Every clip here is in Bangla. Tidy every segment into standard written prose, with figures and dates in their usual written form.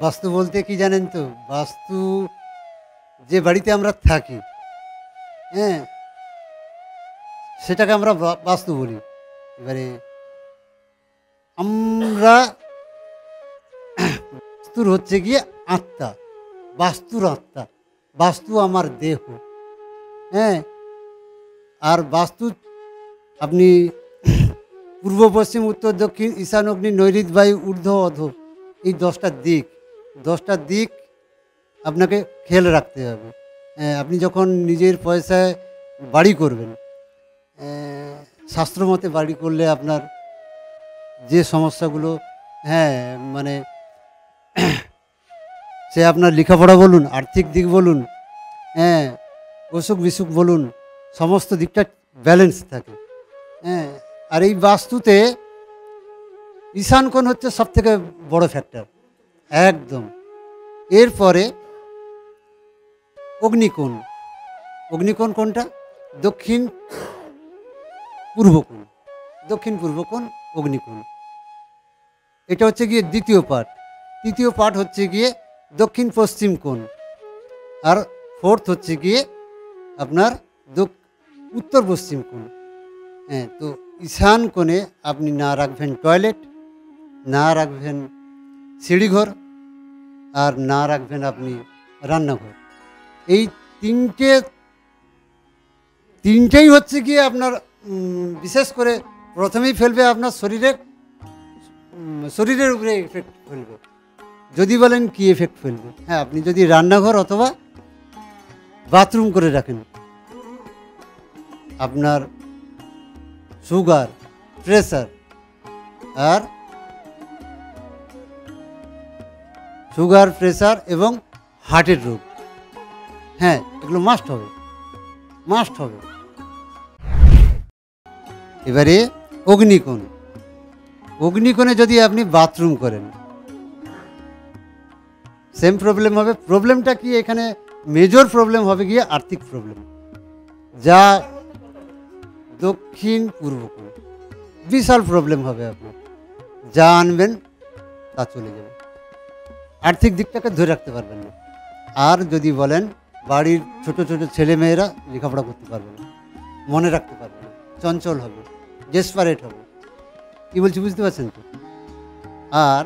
বাস্তু বলতে কি জানেন তো? বাস্তু যে বাড়িতে আমরা থাকি, হ্যাঁ? সেটাকে আমরা বাস্তু বলি। এবারে আমরা বাস্তুর হচ্ছে গিয়ে আত্মা, বাস্তুর আত্মা। বাস্তু আমার দেহ, হ্যাঁ? আর বাস্তু আপনি পূর্ব, পশ্চিম, উত্তর, দক্ষিণ, ঈশান, অগ্নি, নৈঋত, বায়ু, ঊর্ধ্ব, অধ, এই 10টা দিক, 10টা দিক আপনাকে খেয়াল রাখতে হবে। আপনি যখন নিজের পয়সায় বাড়ি করবেন, শাস্ত্রমতে বাড়ি করলে আপনার যে সমস্যাগুলো, হ্যাঁ, মানে সে আপনার লেখাপড়া বলুন, আর্থিক দিক বলুন, হ্যাঁ, অসুখ বিসুখ বলুন, সমস্ত দিকটা ব্যালেন্স থাকে, হ্যাঁ। আর এই বাস্তুতে ঈশান কোণ হচ্ছে সবথেকে বড় ফ্যাক্টর, একদম। এরপরে অগ্নিকোণ। অগ্নিকোণ কোনটা? দক্ষিণ পূর্ব কোণ। দক্ষিণ পূর্ব কোণ অগ্নিকোণ। এটা হচ্ছে গিয়ে দ্বিতীয় পার্ট। তৃতীয় পার্ট হচ্ছে গিয়ে দক্ষিণ পশ্চিম কোণ। আর ফোর্থ হচ্ছে গিয়ে আপনার উত্তর পশ্চিম কোণ। হ্যাঁ, তো ঈশান কোণে আপনি না রাখবেন টয়লেট, না রাখবেন সিঁড়িঘর, আর না রাখবেন আপনি রান্নাঘর। এই তিনটেই হচ্ছে গিয়ে আপনার বিশেষ করে প্রথমেই ফেলবে আপনার শরীরের উপরে এফেক্ট ফেলবে। যদি বলেন কি এফেক্ট ফেলবে, হ্যাঁ, আপনি যদি রান্নাঘর অথবা বাথরুম করে রাখেন, আপনার সুগার, প্রেসার এবং হার্টের রোগ, হ্যাঁ, এগুলো মাস্ট হবে। এবারে অগ্নিকোণে যদি আপনি বাথরুম করেন, সেম প্রবলেম হবে। প্রবলেমটা কি এখানে? মেজর প্রবলেম হবে গিয়ে আর্থিক প্রবলেম, যা দক্ষিণ পূর্ব কোণ, বিশাল প্রবলেম হবে। আপনার যা আনবেন তা চলে যাবে, আর্থিক দিকটাকে ধরে রাখতে পারবেন না। আর যদি বলেন বাড়ির ছোট ছোট ছেলেমেয়েরা লেখাপড়া করতে পারবে না, মনে রাখতে পারবে না, চঞ্চল হবে, ডেসপারেট হবে। কী বলছি বুঝতে পারছেন তো? আর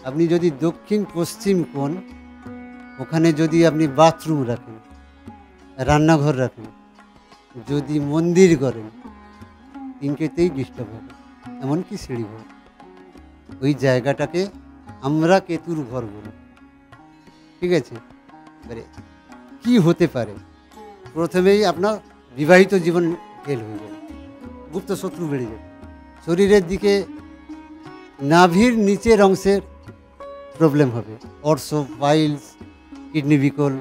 আপনি যদি দক্ষিণ পশ্চিম কোণ, ওখানে যদি আপনি বাথরুম রাখেন, রান্নাঘর রাখেন, যদি মন্দির করেন, তিনটেতেই ডিস্টার্ব হবে, এমনকি সিঁড়িঘর। ওই জায়গাটাকে আমরা কেতুর ঘর বলি, ঠিক আছে? এবারে কী হতে পারে? প্রথমেই আপনার বিবাহিত জীবন ফেল হয়ে যাবে, গুপ্ত শত্রু বেড়ে যাবে, শরীরের দিকে নাভির নিচের অংশের প্রবলেম হবে, অর্শ, পাইলস, কিডনি বিকল,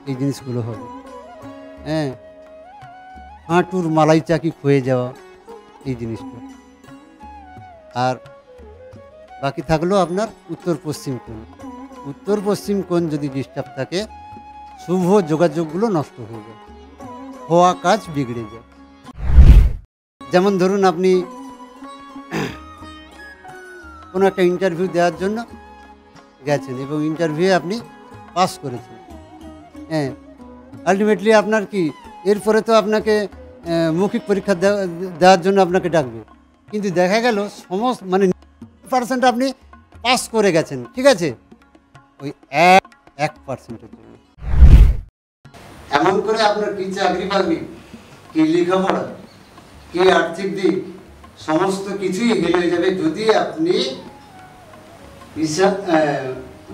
এই জিনিসগুলো হবে, হ্যাঁ, হাঁটুর মালাই চাকি ক্ষয়ে যাওয়া, এই জিনিসটা। আর বাকি থাকলো আপনার উত্তর পশ্চিম কোণ। উত্তর পশ্চিম কোণ যদি ডিস্টার্ব থাকে, শুভ যোগাযোগগুলো নষ্ট হয়ে যায়, হওয়া কাজ বিগড়ে যায়। যেমন ধরুন আপনি কোনো একটা ইন্টারভিউ দেওয়ার জন্য গেছেন এবং ইন্টারভিউয়ে আপনি পাস করেছেন, হ্যাঁ, আলটিমেটলি আপনার কি এরপরে তো আপনাকে মৌখিক পরীক্ষা দেওয়ার জন্য আপনাকে ডাকবে, কিন্তু দেখা গেল মানে 1% আপনি পাস করে গেছেন, ঠিক আছে, ওই 1%-এর জন্য এমন করে আপনার কি চাকরি বাকরি, কি লেখাপড়া, কি আর্থিক দিক, সমস্ত কিছুই হেলে হয়ে যাবে যদি আপনি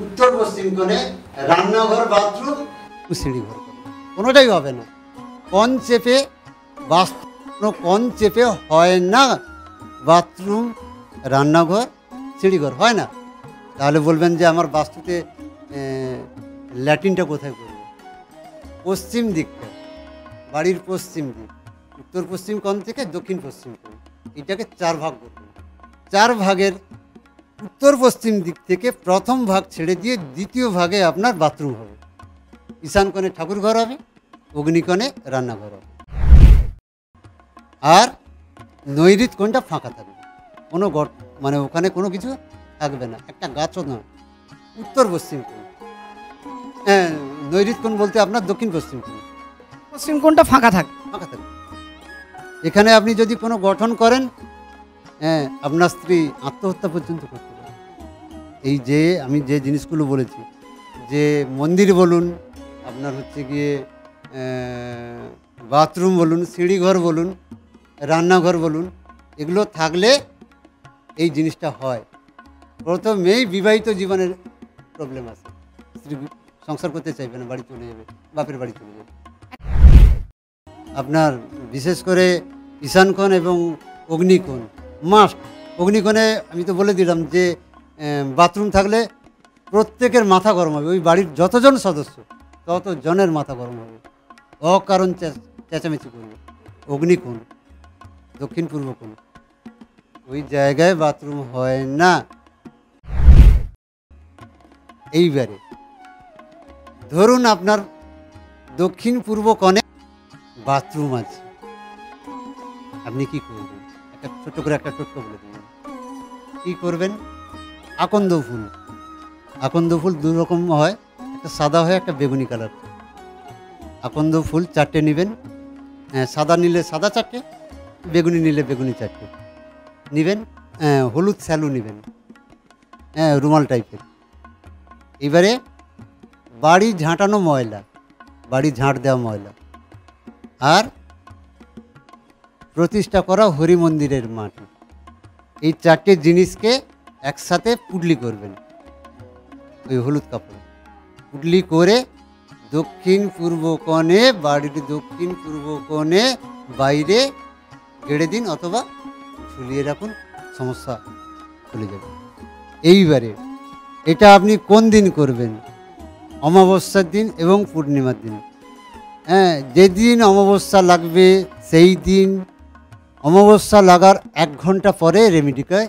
উত্তর পশ্চিম কোণে রান্নাঘর, বাথরুম, সিঁড়িঘর করেন। কোনোটাই হবে না। কোণ চেপে হয় না বাথরুম, রান্নাঘর, সিঁড়িঘর হয় না। তাহলে বলবেন যে আমার বাস্তুতে ল্যাট্রিনটা কোথায় করবো? পশ্চিম দিকটা, বাড়ির পশ্চিম দিক, উত্তর পশ্চিম কোণ থেকে দক্ষিণ পশ্চিম কোণ, এটাকে 4 ভাগ করবেন। 4 ভাগের উত্তর পশ্চিম দিক থেকে প্রথম ভাগ ছেড়ে দিয়ে দ্বিতীয় ভাগে আপনার বাথরুম হবে, ঈশান কোণে ঠাকুর ঘর হবে, অগ্নিকোণে রান্নাঘর হবে, আর নৈঋত কোণটা ফাঁকা থাকবে, কোনো মানে ওখানে কোনো কিছু থাকবে না, একটা গাছও নয়, উত্তর পশ্চিম কোণ, হ্যাঁ নৈঋত কোণ বলতে আপনার দক্ষিণ পশ্চিম কোণ, পশ্চিম কোণটা ফাঁকা থাকে। ফাঁকা থাকে। এখানে আপনি যদি কোনো গঠন করেন, হ্যাঁ আপনার স্ত্রী আত্মহত্যা পর্যন্ত করতে পারে। এই যে আমি যে জিনিসগুলো বলেছি, যে মন্দির বলুন, আপনার হচ্ছে গিয়ে বাথরুম বলুন, সিঁড়িঘর বলুন, রান্নাঘর বলুন, এগুলো থাকলে এই জিনিসটা হয়। প্রথমেই বিবাহিত জীবনের প্রবলেম আছে, স্ত্রী সংসার করতে চাইবে না, বাড়ি চলে যাবে, বাপের বাড়ি চলে যাবে। আপনার বিশেষ করে ঈশানকোণ এবং অগ্নিকোণ মাস্ট। অগ্নিকোণে আমি তো বলে দিলাম যে বাথরুম থাকলে প্রত্যেকের মাথা গরম হবে, ওই বাড়ির যতজন সদস্য ততজনের মাথা গরম হবে, অকারণ চেঁচামেচি করবে। অগ্নিকোণ, দক্ষিণ পূর্ব কোণ, ওই জায়গায় বাথরুম হয় না। এইবারে ধরুন আপনার দক্ষিণ পূর্ব কোণে বাথরুম আছে, আপনি কি করবেন? একটা ছোট করে একটা টোটকা বলে দেবেন। কি করবেন? আকন্দ ফুল, আকন্দ ফুল দু রকম হয়, একটা সাদা হয়, একটা বেগুনি কালার। আকন্দ ফুল 4টে নেবেন, সাদা নিলে সাদা 4টে, বেগুনি নিলে বেগুনি 4টে নেবেন। হলুদ স্যালু নেবেন, রুমাল টাইপের। এবারে বাড়ি ঝাঁটানো ময়লা, বাড়ি ঝাঁট দেওয়া ময়লা, আর প্রতিষ্ঠা করা হরি মন্দিরের মাটি, এই 4টে জিনিসকে একসাথে পুডলি করবেন ওই হলুদ কাপড়ে। পুডলি করে দক্ষিণ পূর্ব কোণে, বাড়ির দক্ষিণ পূর্ব কোণে বাইরে গেড়ে দিন অথবা ঝুলিয়ে রাখুন, সমস্যা চলে যাবে। এইবারে এটা আপনি কোন দিন করবেন? অমাবস্যার দিন এবং পূর্ণিমার দিন। যেদিন অমাবস্যা লাগবে সেই দিন, অমাবস্যা লাগার 1 ঘন্টা পরে রেমেডিকে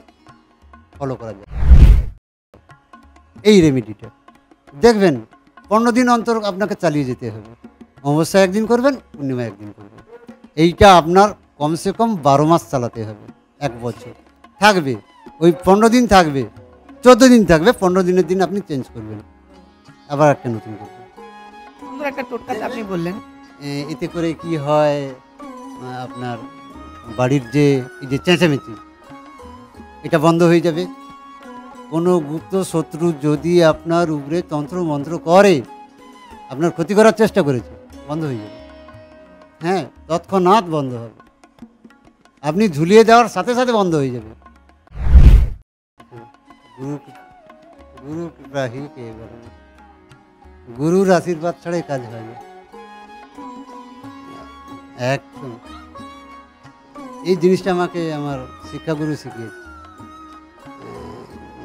ফলো করা যায়। এই রেমেডিটা দেখবেন 15 দিন অন্তর আপনাকে চালিয়ে যেতে হবে। অমাবস্যা একদিন করবেন, পূর্ণিমা একদিন করবেন। এইটা আপনার কমসে কম 12 মাস চালাতে হবে, 1 বছর থাকবে। ওই 15 দিন থাকবে, 14 দিন থাকবে, 15 দিনের দিন আপনি চেঞ্জ করবেন, আবার একটা নতুন করবেন। সুন্দর একটা টোটকাতে আপনি বললেন। এতে করে কি হয়, আপনার বাড়ির যে এই যে চেঁচামেচি, এটা বন্ধ হয়ে যাবে। কোনো গুপ্ত শত্রু যদি আপনার উপরে তন্ত্র মন্ত্র করে, আপনার ক্ষতি করার চেষ্টা করেছে, বন্ধ হয়ে যাবে। হ্যাঁ, তৎক্ষণাৎ বন্ধ হবে, আপনি ঝুলিয়ে দেওয়ার সাথে সাথে বন্ধ হয়ে যাবে। গুরু কৃপাহি কে বলেন, গুরুর আশীর্বাদ ছাড়াই কাজ হয় না একদম। এই জিনিসটা আমাকে আমার শিক্ষাগুরু শিখিয়েছে,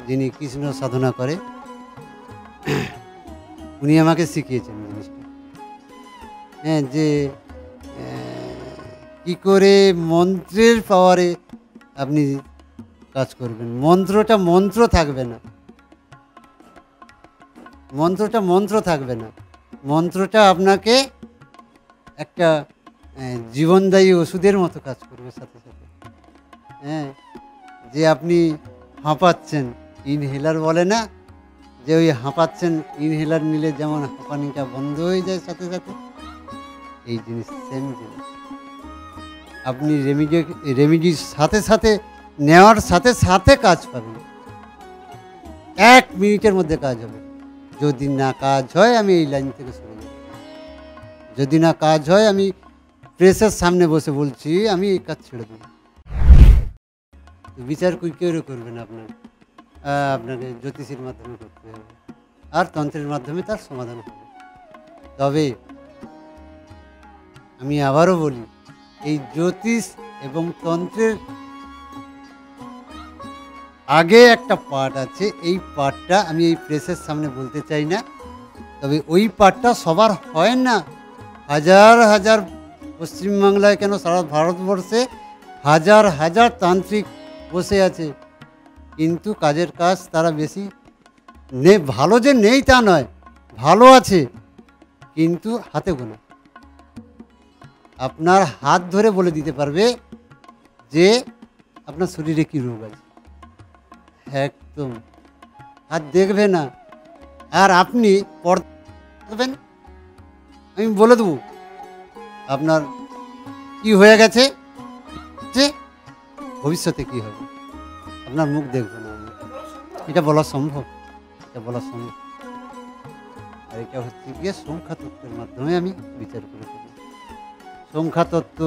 যিনি কৃষ্ণ সাধনা করে, উনি আমাকে শিখিয়েছেন জিনিসটা। যে কি করে মন্ত্রের পাওয়ারে আপনি কাজ করবেন। মন্ত্রটা মন্ত্র থাকবে না, মন্ত্রটা মন্ত্র থাকবে না, মন্ত্রটা আপনাকে একটা জীবনদায়ী ওষুধের মতো কাজ করবে সাথে সাথে। যে আপনি হাঁপাচ্ছেন, ইনহেলার বলে না, যে ওই হাঁপাচ্ছেন, ইনহেলার নিলে যেমন হাঁপানিটা বন্ধ হয়ে যায় সাথে সাথে, এই জিনিস সেম জিনিস। আপনি রেমিডির সাথে সাথে নেওয়ার সাথে সাথে কাজ পাবেন, 1 মিনিটের মধ্যে কাজ হবে। যদি না কাজ হয় আমি এই লাইন থেকে সরে যাব, যদি না কাজ হয় আমি প্রেসের সামনে বসে বলছি আমি এই কাজ ছেড়ে দেব। বিচার কেউ করবেন আপনাকে জ্যোতিষীর মাধ্যমে করতে হবে, আর তন্ত্রের মাধ্যমে তার সমাধান হবে। তবে আমি আবারও বলি, এই জ্যোতিষ এবং তন্ত্রের আগে একটা পার্ট আছে, এই পার্টটা আমি এই প্রেসের সামনে বলতে চাই না। তবে ওই পার্টটা সবার হয় না। হাজার হাজার, পশ্চিমবাংলায় কেন সারা ভারতবর্ষে হাজার হাজার তান্ত্রিক বসে আছে, কিন্তু কাজের কাজ তারা বেশি ভালো যে নেই তা নয়, ভালো আছে, কিন্তু হাতে গোনা। আপনার হাত ধরে বলে দিতে পারবে যে আপনার শরীরে কী রোগ আছে, একদম। হাত দেখবে না, আর আপনি পড়বেন, আমি বলে দেবো আপনার কি হয়ে গেছে, যে ভবিষ্যতে কি হবে, আপনার মুখ দেখবো না আমি। এটা বলা সম্ভব, এটা বলা সম্ভব। আর এটা হচ্ছে গিয়ে সংখ্যা তত্ত্বের মাধ্যমে আমি বিচার করে থাকি। সংখ্যা তত্ত্ব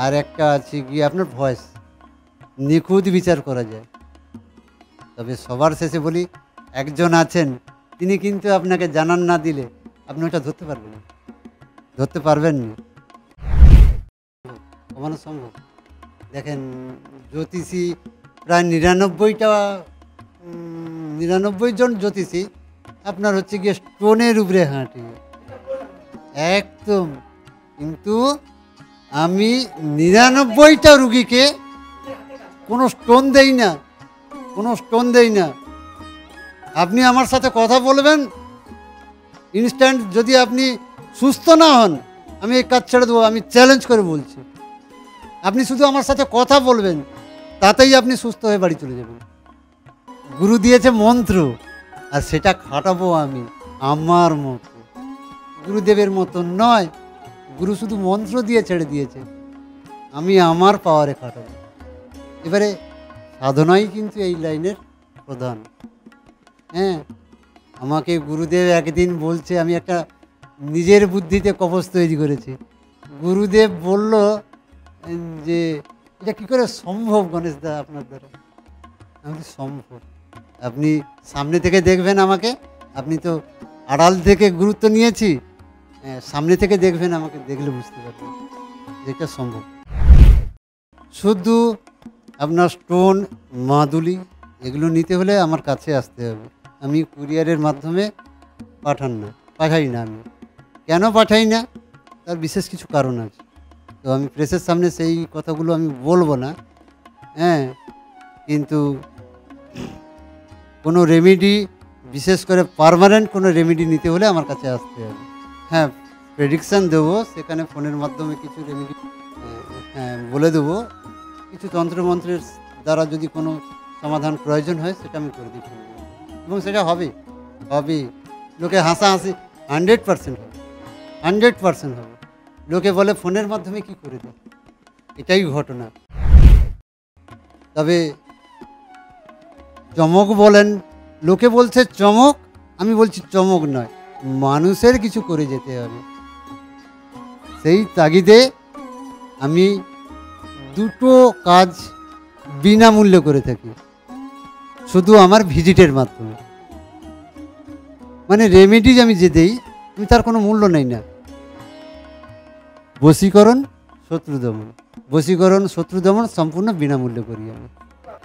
আর একটা আছে গিয়ে আপনার ভয়েস, নিখুঁত বিচার করা যায়। তবে সবার শেষে বলি, একজন আছেন তিনি কিন্তু আপনাকে জানান না দিলে আপনি ওটা ধরতে পারবেন না, ধরতে পারবেন না, কমানো সম্ভব। দেখেন জ্যোতিষী প্রায় 99 জন জ্যোতিষী আপনার হচ্ছে গিয়ে স্টোনের উপরে হাঁটি একদম, কিন্তু আমি 99টা রুগীকে কোনো স্টোন দেই না, কোনো স্টোন দেই না। আপনি আমার সাথে কথা বলবেন, ইনস্ট্যান্ট যদি আপনি সুস্থ না হন আমি এই কাজ ছেড়ে দেবো, আমি চ্যালেঞ্জ করে বলছি। আপনি শুধু আমার সাথে কথা বলবেন, তাতেই আপনি সুস্থ হয়ে বাড়ি চলে যাবেন। গুরু দিয়েছে মন্ত্র, আর সেটা খাটাবো আমি আমার মতো, গুরুদেবের মতো নয়। গুরু শুধু মন্ত্র দিয়ে ছেড়ে দিয়েছে, আমি আমার পাওয়ারে খাটাবো। এবারে সাধনাই কিন্তু এই লাইনের প্রধান। হ্যাঁ, আমাকে গুরুদেব একদিন বলছে, আমি একটা নিজের বুদ্ধিতে কবচ তৈরি করেছি। গুরুদেব বলল যে এটা কী করে সম্ভব গণেশ দা আপনার দ্বারা? আমি সম্ভব, আপনি সামনে থেকে দেখবেন আমাকে, আপনি তো আড়াল থেকে গুরুত্ব নিয়েছি, সামনে থেকে দেখবেন আমাকে, দেখলে বুঝতে পারবেন যে এটা সম্ভব। শুধু আপনার স্টোন, মাদুলি এগুলো নিতে হলে আমার কাছে আসতে হবে। আমি কুরিয়ারের মাধ্যমে পাঠাই না। আমি কেন পাঠাই না, তার বিশেষ কিছু কারণ আছে, তো আমি প্রেসের সামনে সেই কথাগুলো আমি বলবো না। হ্যাঁ, কিন্তু কোনো রেমেডি, বিশেষ করে পার্মানেন্ট কোনো রেমেডি নিতে হলে আমার কাছে আসতে হবে। হ্যাঁ, প্রেডিকশান দেবো, সেখানে ফোনের মাধ্যমে কিছু রেমেডি বলে দেবো, কিছু তন্ত্রমন্ত্রের দ্বারা যদি কোনো সমাধান প্রয়োজন হয় সেটা আমি করে দিতে পারবো, এবং সেটা হবে। লোকে হাসাহাসি 100% হবে, 100% হবে। লোকে বলে ফোনের মাধ্যমে কি করে দেয়, এটাই ঘটনা। তবে চমক বলেন, লোকে বলছে চমক, আমি বলছি চমক নয়, মানুষের কিছু করে যেতে হবে। সেই তাগিদে আমি দুটো কাজ বিনামূল্যে করে থাকি, শুধু আমার ভিজিটের মাধ্যমে। মানে রেমেডিজ আমি যে দেই, আমি তার কোনো মূল্য নেই না। বশীকরণ, শত্রু দমন সম্পূর্ণ বিনামূল্যে করি আমি।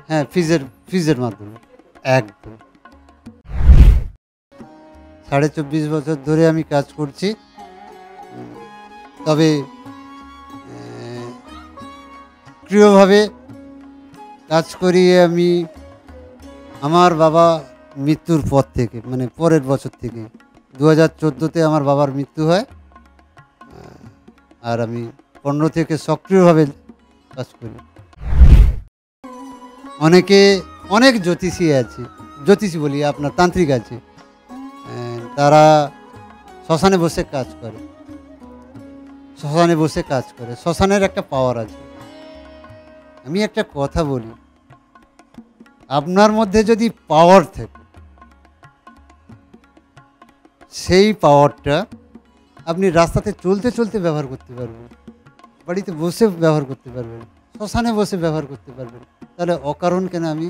হ্যাঁ, ফিজের মাধ্যমে একদম। 24.5 বছর ধরে আমি কাজ করছি। তবে সক্রিয়ভাবে কাজ করি আমি আমার বাবা মৃত্যুর পর থেকে, মানে পরের বছর থেকে 2014-তে আমার বাবার মৃত্যু হয়, আর আমি 15 থেকে সক্রিয়ভাবে কাজ করি। অনেক জ্যোতিষী বলি, আপনার তান্ত্রিক আছে, তারা শ্মশানে বসে কাজ করে, শ্মশানের একটা পাওয়ার আছে। আমি একটা কথা বলি, আপনার মধ্যে যদি পাওয়ার থাকে, সেই পাওয়ারটা আপনি রাস্তাতে চলতে চলতে ব্যবহার করতে পারবেন, বাড়িতে বসে ব্যবহার করতে পারবেন, শ্মশানে বসে ব্যবহার করতে পারবেন। তাহলে অকারণ কেন আমি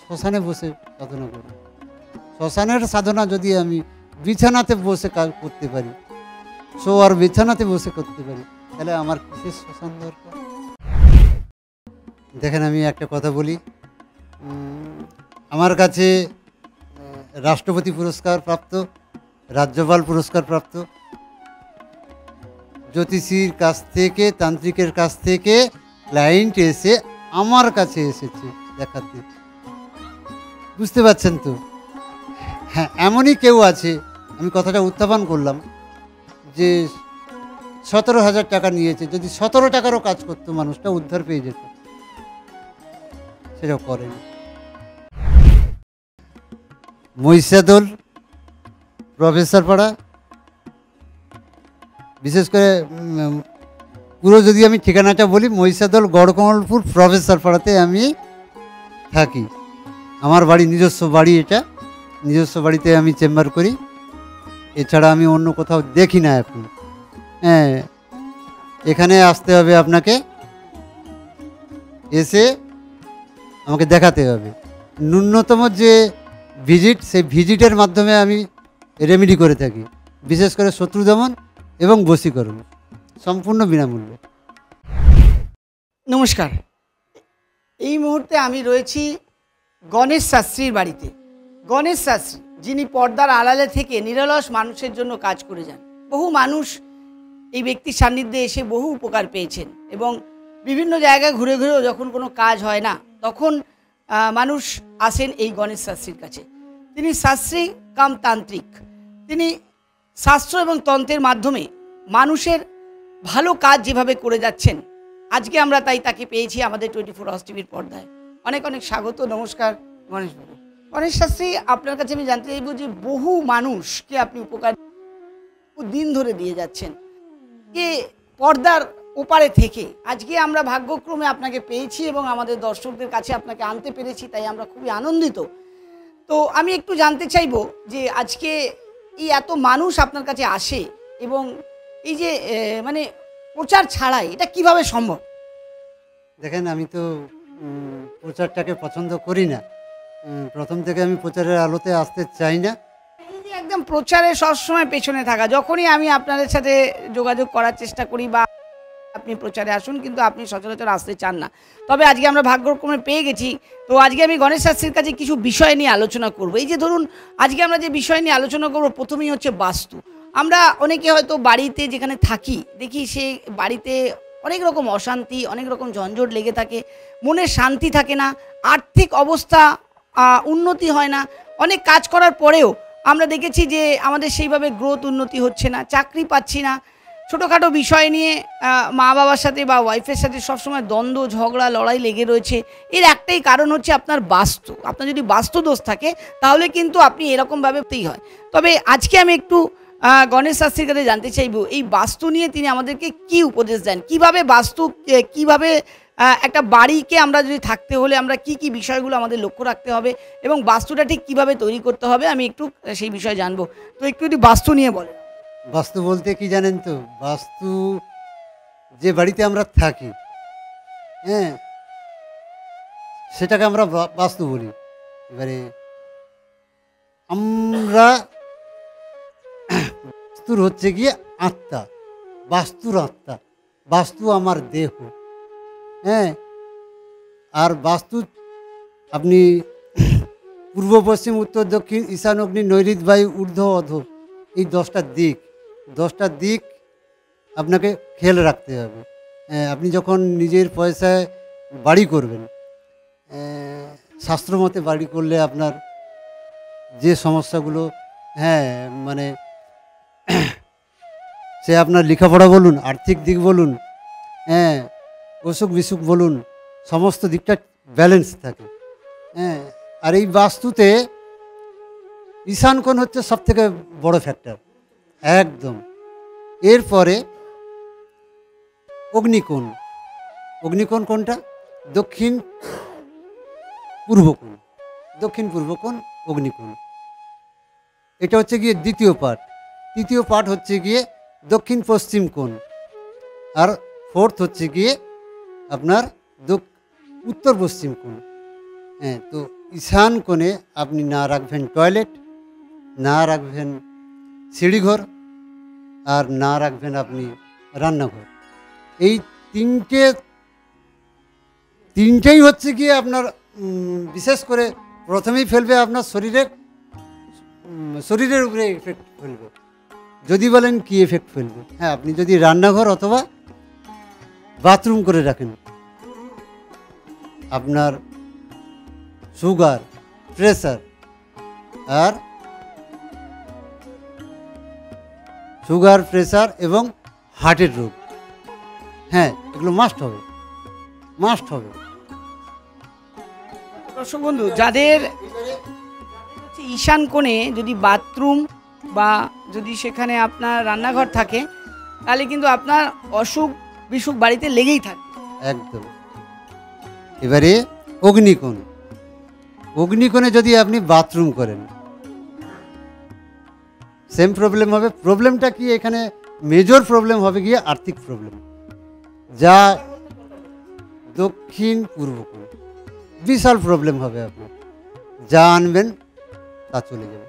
শ্মশানে বসে সাধনা করি? শ্মশানের সাধনা যদি আমি বিছানাতে বসে কাজ করতে পারি, শোয়ার বিছানাতে বসে করতে পারি, তাহলে আমার কিসের শ্মশান দরকার? দেখেন, আমি একটা কথা বলি, আমার কাছে রাষ্ট্রপতি পুরস্কার প্রাপ্ত, রাজ্যপাল পুরস্কার প্রাপ্ত জ্যোতিষীর কাছ থেকে, তান্ত্রিকের কাছ থেকে ক্লায়েন্ট এসে আমার কাছে এসেছে দেখাতে। বুঝতে পারছেন তো? হ্যাঁ, এমনই কেউ আছে, আমি কথাটা উত্থাপন করলাম যে 17,000 টাকা নিয়েছে, যদি 17 টাকারও কাজ করতো মানুষটা উদ্ধার পেয়ে যেত, সেটাও করেনি। মহিষাদল প্রফেসর পাড়া, বিশেষ করে পুরো যদি আমি ঠিকানাটা বলি, মহিষাদল গড়কমলপুর প্রফেসর পাড়াতে আমি থাকি। আমার বাড়ি, নিজস্ব বাড়ি এটা। নিজস্ব বাড়িতে আমি চেম্বার করি, এছাড়া আমি অন্য কোথাও দেখি না এখন। হ্যাঁ, এখানে আসতে হবে আপনাকে, এসে আমাকে দেখাতে হবে। ন্যূনতম যে ভিজিট, সেই ভিজিটের মাধ্যমে আমি রেমেডি করে থাকি, বিশেষ করে শত্রু দমন এবং বশীকরণ, সম্পূর্ণ বিনামূল্যে। নমস্কার। এই মুহূর্তে আমি রয়েছি গণেশ শাস্ত্রীর বাড়িতে। গণেশ শাস্ত্রী, যিনি পর্দার আড়ালে থেকে নিরলস মানুষের জন্য কাজ করে যান। বহু মানুষ এই ব্যক্তির সান্নিধ্যে এসে বহু উপকার পেয়েছেন, এবং বিভিন্ন জায়গায় ঘুরে ঘুরেও যখন কোনো কাজ হয় না, তখন মানুষ আসেন এই গণেশ শাস্ত্রীর কাছে। তিনি শাস্ত্রী কাম তান্ত্রিক। তিনি শাস্ত্র এবং তন্ত্রের মাধ্যমে মানুষের ভালো কাজ যেভাবে করে যাচ্ছেন, আজকে আমরা তাই তাকে পেয়েছি আমাদের 24 আওয়ার্স টিভির পর্দায়। অনেক অনেক স্বাগত। নমস্কার গণেশবাবু। গণেশ শাস্ত্রী, আপনার কাছে আমি জানতে চাইব যে বহু মানুষকে আপনি উপকার দিন ধরে দিয়ে যাচ্ছেন, কে পর্দার ওপারে থেকে। আজকে আমরা ভাগ্যক্রমে আপনাকে পেয়েছি এবং আমাদের দর্শকদের কাছে আপনাকে আনতে পেরেছি, তাই আমরা খুবই আনন্দিত। তো আমি একটু জানতে চাইব যে আজকে এই এত মানুষ আপনার কাছে আসে, এবং এই যে মানে প্রচার ছাড়াই এটা কিভাবে সম্ভব? দেখেন, আমি তো প্রচারটাকে পছন্দ করি না। প্রথম থেকে আমি প্রচারের আলোতে আসতে চাই না। এই যে একদম প্রচারে সবসময় পেছনে থাকা, যখনই আমি আপনাদের সাথে যোগাযোগ করার চেষ্টা করি বা আপনি প্রচারে আসুন, কিন্তু আপনি সচরাচর আসতে চান না। তবে আজকে আমরা ভাগ্যক্রমে পেয়ে গেছি। তো আজকে আমি গণেশ শাস্ত্রীর কাছে কিছু বিষয় নিয়ে আলোচনা করব। এই যে ধরুন, আজকে আমরা যে বিষয় নিয়ে আলোচনা করব, প্রথমেই হচ্ছে বাস্তু। আমরা অনেকে হয়তো বাড়িতে যেখানে থাকি দেখি, সে বাড়িতে অনেক রকম অশান্তি, অনেক রকম ঝঞ্ঝট লেগে থাকে, মনে শান্তি থাকে না, আর্থিক অবস্থা উন্নতি হয় না। অনেক কাজ করার পরেও আমরা দেখেছি যে আমাদের সেইভাবে গ্রোথ, উন্নতি হচ্ছে না, চাকরি পাচ্ছি না। ছোটোখাটো বিষয় নিয়ে মা বাবার সাথে বা ওয়াইফের সাথে সবসময় দ্বন্দ্ব, ঝগড়া, লড়াই লেগে রয়েছে। এর একটাই কারণ হচ্ছে আপনার বাস্তু। আপনার যদি বাস্তু দোষ থাকে, তাহলে কিন্তু আপনি এরকমভাবেই হয়। তবে আজকে আমি একটু গণেশ শাস্ত্রীর কাছে জানতে চাইব, এই বাস্তু নিয়ে তিনি আমাদেরকে কি উপদেশ দেন, কিভাবে বাস্তু, কিভাবে একটা বাড়িকে আমরা যদি থাকতে হলে আমরা কি কি বিষয়গুলো আমাদের লক্ষ্য রাখতে হবে, এবং বাস্তুটা ঠিক কিভাবে তৈরি করতে হবে, আমি একটু সেই বিষয়ে জানবো। তো একটু যদি বাস্তু নিয়ে বলেন। বাস্তু বলতে কি জানেন তো? বাস্তু, যে বাড়িতে আমরা থাকি, হ্যাঁ, সেটাকে আমরা বাস্তু বলি। এবারে আমরা বাস্তুর হচ্ছে গিয়ে আত্মা, বাস্তুর আত্মা, বাস্তু আমার দেহ। হ্যাঁ, আর বাস্তু আপনি পূর্ব, পশ্চিম, উত্তর, দক্ষিণ, ঈশান, অগ্নি, নৈঋত, বায়ু, ঊর্ধ্ব, অধ, এই 10টা দিক আপনাকে খেয়াল রাখতে হবে। আপনি যখন নিজের পয়সায় বাড়ি করবেন, শাস্ত্রমতে বাড়ি করলে আপনার যে সমস্যাগুলো, হ্যাঁ, মানে সে আপনার লেখাপড়া বলুন, আর্থিক দিক বলুন, হ্যাঁ, অসুখ বিসুখ বলুন, সমস্ত দিকটা ব্যালেন্স থাকে। হ্যাঁ, আর এই বাস্তুতে ঈশান কোণ হচ্ছে সবথেকে বড় ফ্যাক্টর একদম। এরপরে অগ্নিকোণ। অগ্নিকোণ কোনটা? দক্ষিণ পূর্ব কোণ অগ্নিকোণ। এটা হচ্ছে গিয়ে দ্বিতীয় পার্ট। তৃতীয় পার্ট হচ্ছে গিয়ে দক্ষিণ পশ্চিম কোণ, আর ফোর্থ হচ্ছে গিয়ে আপনার উত্তর পশ্চিম কোণ। হ্যাঁ, তো ঈশান কোণে আপনি না রাখবেন টয়লেট, না রাখবেন সিঁড়িঘর, আর না রাখবেন আপনি রান্নাঘর। এই তিনটেই হচ্ছে গিয়ে আপনার বিশেষ করে প্রথমেই ফেলবে আপনার শরীরের উপরে এফেক্ট ফেলবে। যদি বলেন কি এফেক্ট ফেলবে, হ্যাঁ, আপনি যদি রান্নাঘর অথবা বাথরুম করে রাখেন, আপনার সুগার, প্রেসার এবং হার্টের রোগ, হ্যাঁ, এগুলো মাস্ট হবে। দর্শক বন্ধু, যাদের ঈশান কোণে যদি বাথরুম বা যদি সেখানে আপনার রান্নাঘর থাকে তাহলে কিন্তু আপনার অসুখ বিসুখ বাড়িতে লেগেই থাকে। একদম। এবারে অগ্নিকোণ, অগ্নিকোণে যদি আপনি বাথরুম করেন সেম প্রবলেম হবে। প্রবলেমটা কি এখানে মেজর প্রবলেম হবে গিয়ে আর্থিক প্রবলেম, যা দক্ষিণ পূর্ব কোণ বিশাল প্রবলেম হবে। আপনার যা আনবেন তা চলে যাবে,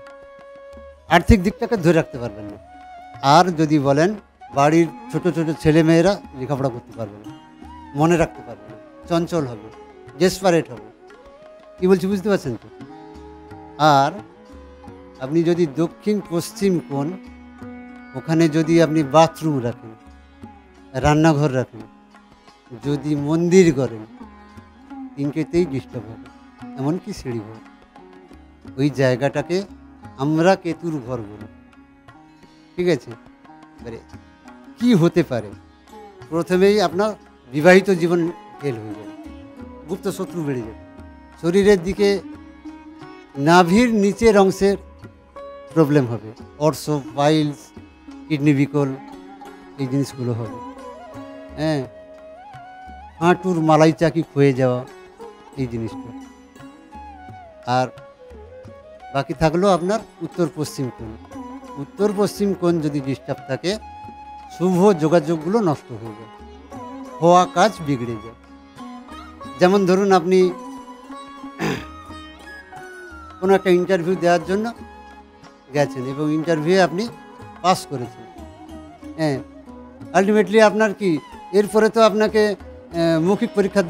আর্থিক দিকটাকে ধরে রাখতে পারবেন না। আর যদি বলেন বাড়ির ছোট ছোট ছেলেমেয়েরা লেখাপড়া করতে পারবে না, মনে রাখতে পারবে না, চঞ্চল হবে, ডেসপারেট হবে। কী বলছি বুঝতে পারছেন তো? আর আপনি যদি দক্ষিণ পশ্চিম কোণ, ওখানে যদি আপনি বাথরুম রাখেন, রান্নাঘর রাখেন, যদি মন্দির করেন, তিনটেতেই ডিস্টার্ব হবে, এমনকি সিঁড়ি ঘর। ওই জায়গাটাকে আমরা কেতুর ঘর বলি, ঠিক আছে? এবারে কী হতে পারে? প্রথমেই আপনার বিবাহিত জীবন ফেল হয়ে যাবে, গুপ্ত শত্রু বেড়ে যাবে, শরীরের দিকে নাভির নিচের অংশের প্রবলেম হবে, অর্শ, পাইলস, কিডনি বিকল, এই জিনিসগুলো হবে। হ্যাঁ, হাঁটুর মালাই চাকি ক্ষয়ে যাওয়া, এই জিনিসটা। আর বাকি থাকলো আপনার উত্তর পশ্চিম কোণ। উত্তর পশ্চিম কোণ যদি ডিস্টার্ব থাকে, শুভ যোগাযোগগুলো নষ্ট হয়ে যায়, হওয়া কাজ বিগড়ে যায়। যেমন ধরুন আপনি কোনো একটা ইন্টারভিউ দেওয়ার জন্য গেছেন এবং ইন্টারভিউয়ে আপনি পাস করেছেন। হ্যাঁ, আলটিমেটলি আপনার কি এরপরে তো আপনাকে মৌখিক পরীক্ষা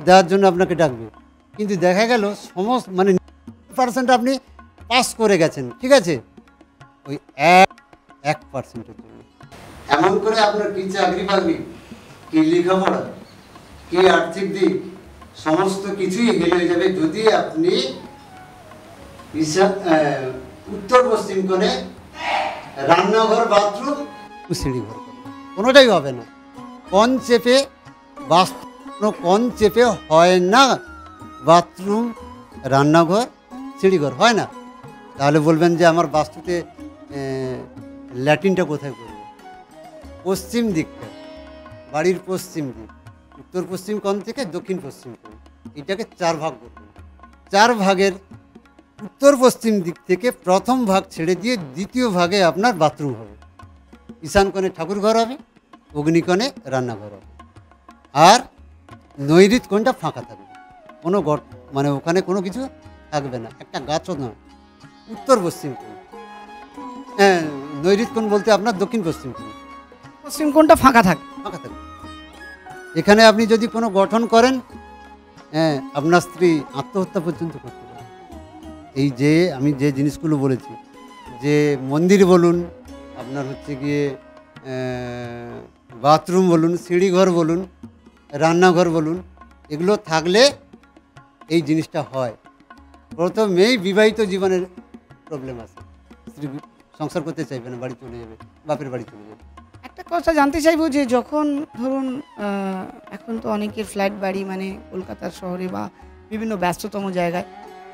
দেওয়ার জন্য আপনাকে ডাকবে, কিন্তু দেখা গেল সমস্ত 90% আপনি পাস করে গেছেন, ঠিক আছে? ওই 1%-এর জন্য এমন করে আপনার কি চাকরি বাকরি, কি লেখাপড়া, কি আর্থিক দিক, সমস্ত কিছুই হেলে হয়ে যাবে যদি আপনি উত্তর পশ্চিম কোণে রান্নাঘর, বাথরুম, সিঁড়ি ঘর কোনোটাই হবে না। কোণ চেপে কোণ চেপে হয় না, বাথরুম, রান্নাঘর, সিঁড়িঘর হয় না। তাহলে বলবেন যে আমার বাস্তুতে ল্যাটিনটা কোথায় করব? পশ্চিম দিকটা, বাড়ির পশ্চিম দিক, উত্তর পশ্চিম কোণ থেকে দক্ষিণ পশ্চিম কোণ, এটাকে 4 ভাগ করবেন। 4 ভাগের উত্তর পশ্চিম দিক থেকে প্রথম ভাগ ছেড়ে দিয়ে দ্বিতীয় ভাগে আপনার বাথরুম হবে, ঈশান কোণে ঠাকুর ঘর হবে, অগ্নিকোণে রান্নাঘর হবে, আর নৈঋত কোণটা ফাঁকা থাকবে, কোনো ওখানে কোনো কিছু থাকবে না, একটা গাছও নয়। উত্তর পশ্চিম কোণ, হ্যাঁ, নৈঋত কোণ বলতে আপনার দক্ষিণ পশ্চিম কোণ, পশ্চিম কোণটা ফাঁকা থাকে। এখানে আপনি যদি কোনো গঠন করেন, হ্যাঁ, আপনার স্ত্রী আত্মহত্যা পর্যন্ত করতে পারে। এই যে আমি যে জিনিসগুলো বলেছি, যে মন্দির বলুন, আপনার হচ্ছে গিয়ে বাথরুম বলুন, সিঁড়িঘর বলুন, রান্নাঘর বলুন, এগুলো থাকলে এই জিনিসটা হয়। প্রথমেই বিবাহিত জীবনের প্রবলেম আছে, স্ত্রী সংসার করতে চাইবে না, বাড়ি চলে যাবে, বাপের বাড়ি চলে যাবে। একটা কথা জানতে চাইবো যে যখন ধরুন এখন তো অনেকের ফ্ল্যাট বাড়ি, কলকাতার শহরে বা বিভিন্ন ব্যস্ততম জায়গায়,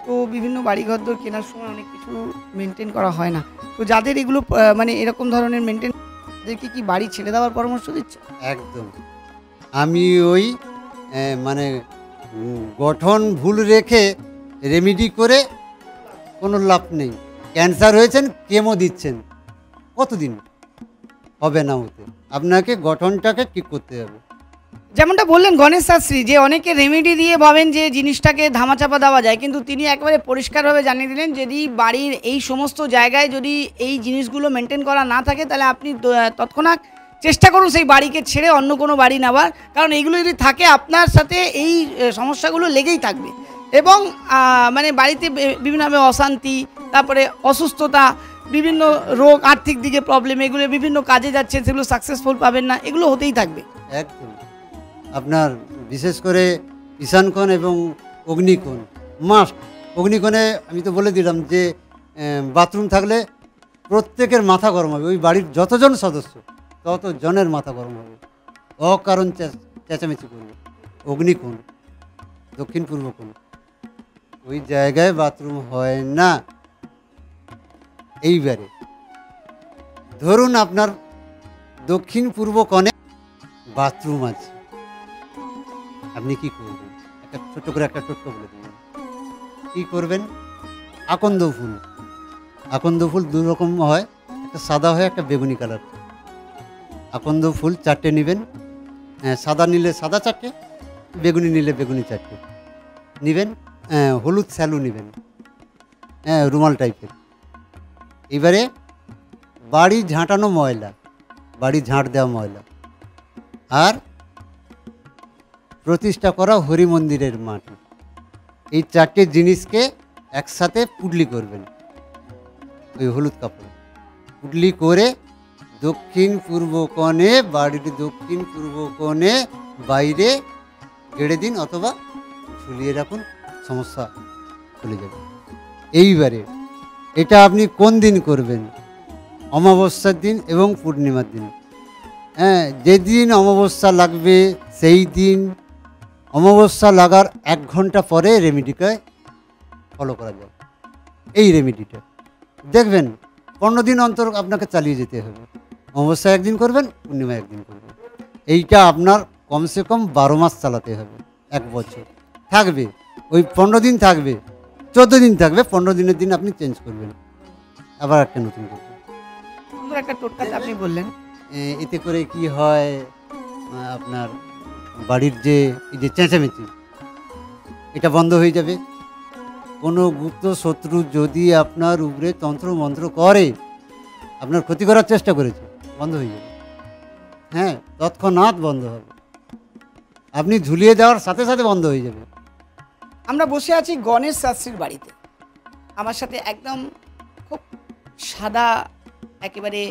তো বিভিন্ন বাড়িঘর কেনার সময় অনেক কিছু মেনটেন করা হয় না, তো যাদের এগুলো এরকম ধরনের মেনটেন, তাদেরকে কি বাড়ি ছেড়ে দেওয়ার পরামর্শ দিচ্ছে? একদম। আমি ওই গঠন ভুল রেখে রেমিডি করে কোনো লাভ নেই। ক্যান্সার হয়েছেন, কেমো দিচ্ছেন, কতদিন হবে না হতে? আপনাকে গঠনটাকে ঠিক করতে হবে। যেমনটা বললেন গণেশ শাস্ত্রী, যে অনেকে রেমেডি দিয়ে ভাবেন যে জিনিসটাকে ধামাচাপা দেওয়া যায়, কিন্তু তিনি একেবারে পরিষ্কারভাবে জানিয়ে দিলেন যদি বাড়ির এই সমস্ত জায়গায় যদি এই জিনিসগুলো মেনটেন করা না থাকে, তাহলে আপনি তৎক্ষণাৎ চেষ্টা করুন সেই বাড়িকে ছেড়ে অন্য কোনো বাড়ি নেওয়ার, কারণ এইগুলো যদি থাকে আপনার সাথে এই সমস্যাগুলো লেগেই থাকবে এবং বাড়িতে বিভিন্নভাবে অশান্তি, তারপরে অসুস্থতা, বিভিন্ন রোগ, আর্থিক দিকে প্রবলেম, এগুলো বিভিন্ন কাজে যাচ্ছেন সেগুলো সাকসেসফুল পাবেন না, এগুলো হতেই থাকবে। একদম। আপনার বিশেষ করে ঈশান কোণ এবং অগ্নিকোণ মাস্ট। অগ্নিকোণে আমি তো বলে দিলাম যে বাথরুম থাকলে প্রত্যেকের মাথা গরম হবে, ওই বাড়ির যতজন সদস্য ততজনের মাথা গরম হবে, অকারণ চেঁচামেচি করবে। অগ্নিকোণ, দক্ষিণ পূর্ব কোণ, ওই জায়গায় বাথরুম হয় না। এইবারে ধরুন আপনার দক্ষিণ পূর্ব কোণে বাথরুম আছে, আপনি কি করবেন? একটা ছোট করে একটা টোটকা বলে দেবেন। কি করবেন? আকন্দ ফুল দু রকম হয়, একটা সাদা হয়, একটা বেগুনি কালার। আকন্দ ফুল 4টে নেবেন, সাদা নিলে সাদা 4টে, বেগুনি নিলে বেগুনি 4টে নেবেন। হলুদ স্যালু নেবেন, রুমাল টাইপের। এবারে বাড়ি ঝাঁটানো ময়লা, বাড়ি ঝাঁট দেওয়া ময়লা, আর প্রতিষ্ঠা করা হরি মন্দিরের মাটি, এই 4টে জিনিসকে একসাথে পুডলি করবেন ওই হলুদ কাপড়ে। পুডলি করে দক্ষিণ পূর্ব কোণে, বাড়ির দক্ষিণ পূর্ব কোণে বাইরে গেড়ে দিন অথবা ঝুলিয়ে রাখুন, সমস্যা চলে যাবে। এইবারে এটা আপনি কোন দিন করবেন? অমাবস্যার দিন এবং পূর্ণিমার দিন। যেদিন অমাবস্যা লাগবে সেই দিন, অমাবস্যা লাগার 1 ঘন্টা পরে রেমেডিকে ফলো করা যায়। এই রেমেডিটা দেখবেন 15 দিন অন্তর আপনাকে চালিয়ে যেতে হবে। অমাবস্যা একদিন করবেন, পূর্ণিমা একদিন করবেন। এইটা আপনার কমসে কম 12 মাস চালাতে হবে, 1 বছর থাকবে। ওই 15 দিন থাকবে, 14 দিন থাকবে, 15 দিনের দিন আপনি চেঞ্জ করবেন, আবার একটা নতুন করবেন। সুন্দর একটা টোটকাতে আপনি বললেন। এতে করে কি হয়, আপনার বাড়ির যে এই যে চেঁচামেচি, এটা বন্ধ হয়ে যাবে। কোনো গুপ্ত শত্রু যদি আপনার উপরে তন্ত্র মন্ত্র করে, আপনার ক্ষতি করার চেষ্টা করেছে, বন্ধ হয়ে যাবে। তৎক্ষণাৎ বন্ধ হবে, আপনি ঝুলিয়ে দেওয়ার সাথে সাথে বন্ধ হয়ে যাবে। আমরা বসে আছি গণেশ শাস্ত্রীর বাড়িতে। আমার সাথে একদম খুব সাদা, একেবারে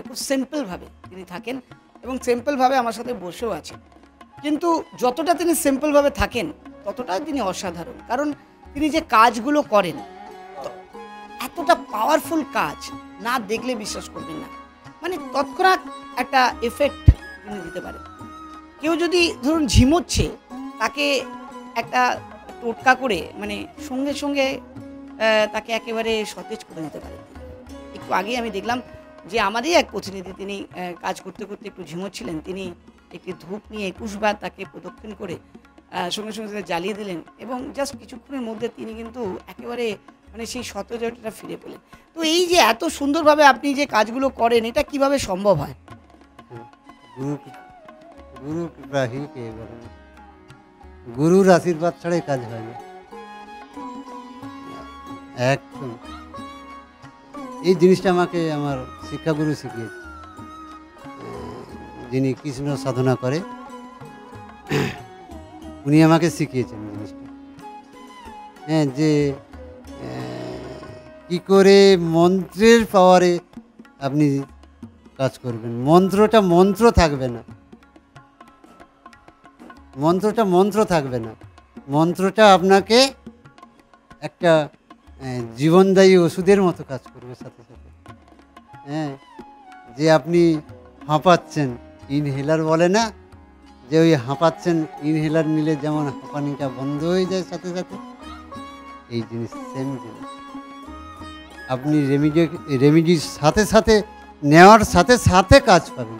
খুব সিম্পলভাবে তিনি থাকেন এবং সিম্পলভাবে আমার সাথে বসেও আছেন। কিন্তু যতটা তিনি সিম্পলভাবে থাকেন ততটাই তিনি অসাধারণ। কারণ তিনি যে কাজগুলো করেন, এতটা পাওয়ারফুল কাজ, না দেখলে বিশ্বাস করবেন না। মানে তৎক্ষণাৎ একটা এফেক্ট তিনি দিতে পারেন। কেউ যদি ধরুন ঝিমোচ্ছে, তাকে একটা টোটকা করে মানে সঙ্গে সঙ্গে তাকে একেবারে সতেজ করে দিতে পারেন। একটু আগেই আমি দেখলাম যে আমারই এক প্রতিনিধি, তিনি কাজ করতে করতে একটু ঝিমোচ্ছিলেন, তিনি একটি ধূপ নিয়ে 21 বার তাকে প্রদক্ষিণ করে সঙ্গে সঙ্গে তাকে জ্বালিয়ে দিলেন এবং জাস্ট কিছুক্ষণের মধ্যে তিনি কিন্তু একেবারে মানে সেই সতেজতাটা ফিরে পেলেন। তো এই যে এত সুন্দরভাবে আপনি যে কাজগুলো করেন, এটা কিভাবে সম্ভব হয়? গুরু কৃপাহি কে বলেন, গুরুর আশীর্বাদ ছাড়াই কাজ হয় না একদম। এই জিনিসটা আমাকে আমার শিক্ষাগুরু শিখিয়েছে, যিনি কৃষ্ণ সাধনা করে, উনি আমাকে শিখিয়েছেন জিনিসটা। যে কি করে মন্ত্রের পাওয়ারে আপনি কাজ করবেন। মন্ত্রটা মন্ত্র থাকবে না, মন্ত্রটা আপনাকে একটা জীবনদায়ী ওষুধের মতো কাজ করবে সাথে সাথে। যে আপনি হাঁপাচ্ছেন, ইনহেলার বলে না, যে ওই হাঁপাচ্ছেন, ইনহেলার নিলে যেমন হাঁপানিটা বন্ধ হয়ে যায় সাথে সাথে, এই জিনিস সেম জিনিস। আপনি রেমিডির সাথে সাথে নেওয়ার সাথে সাথে কাজ পাবেন,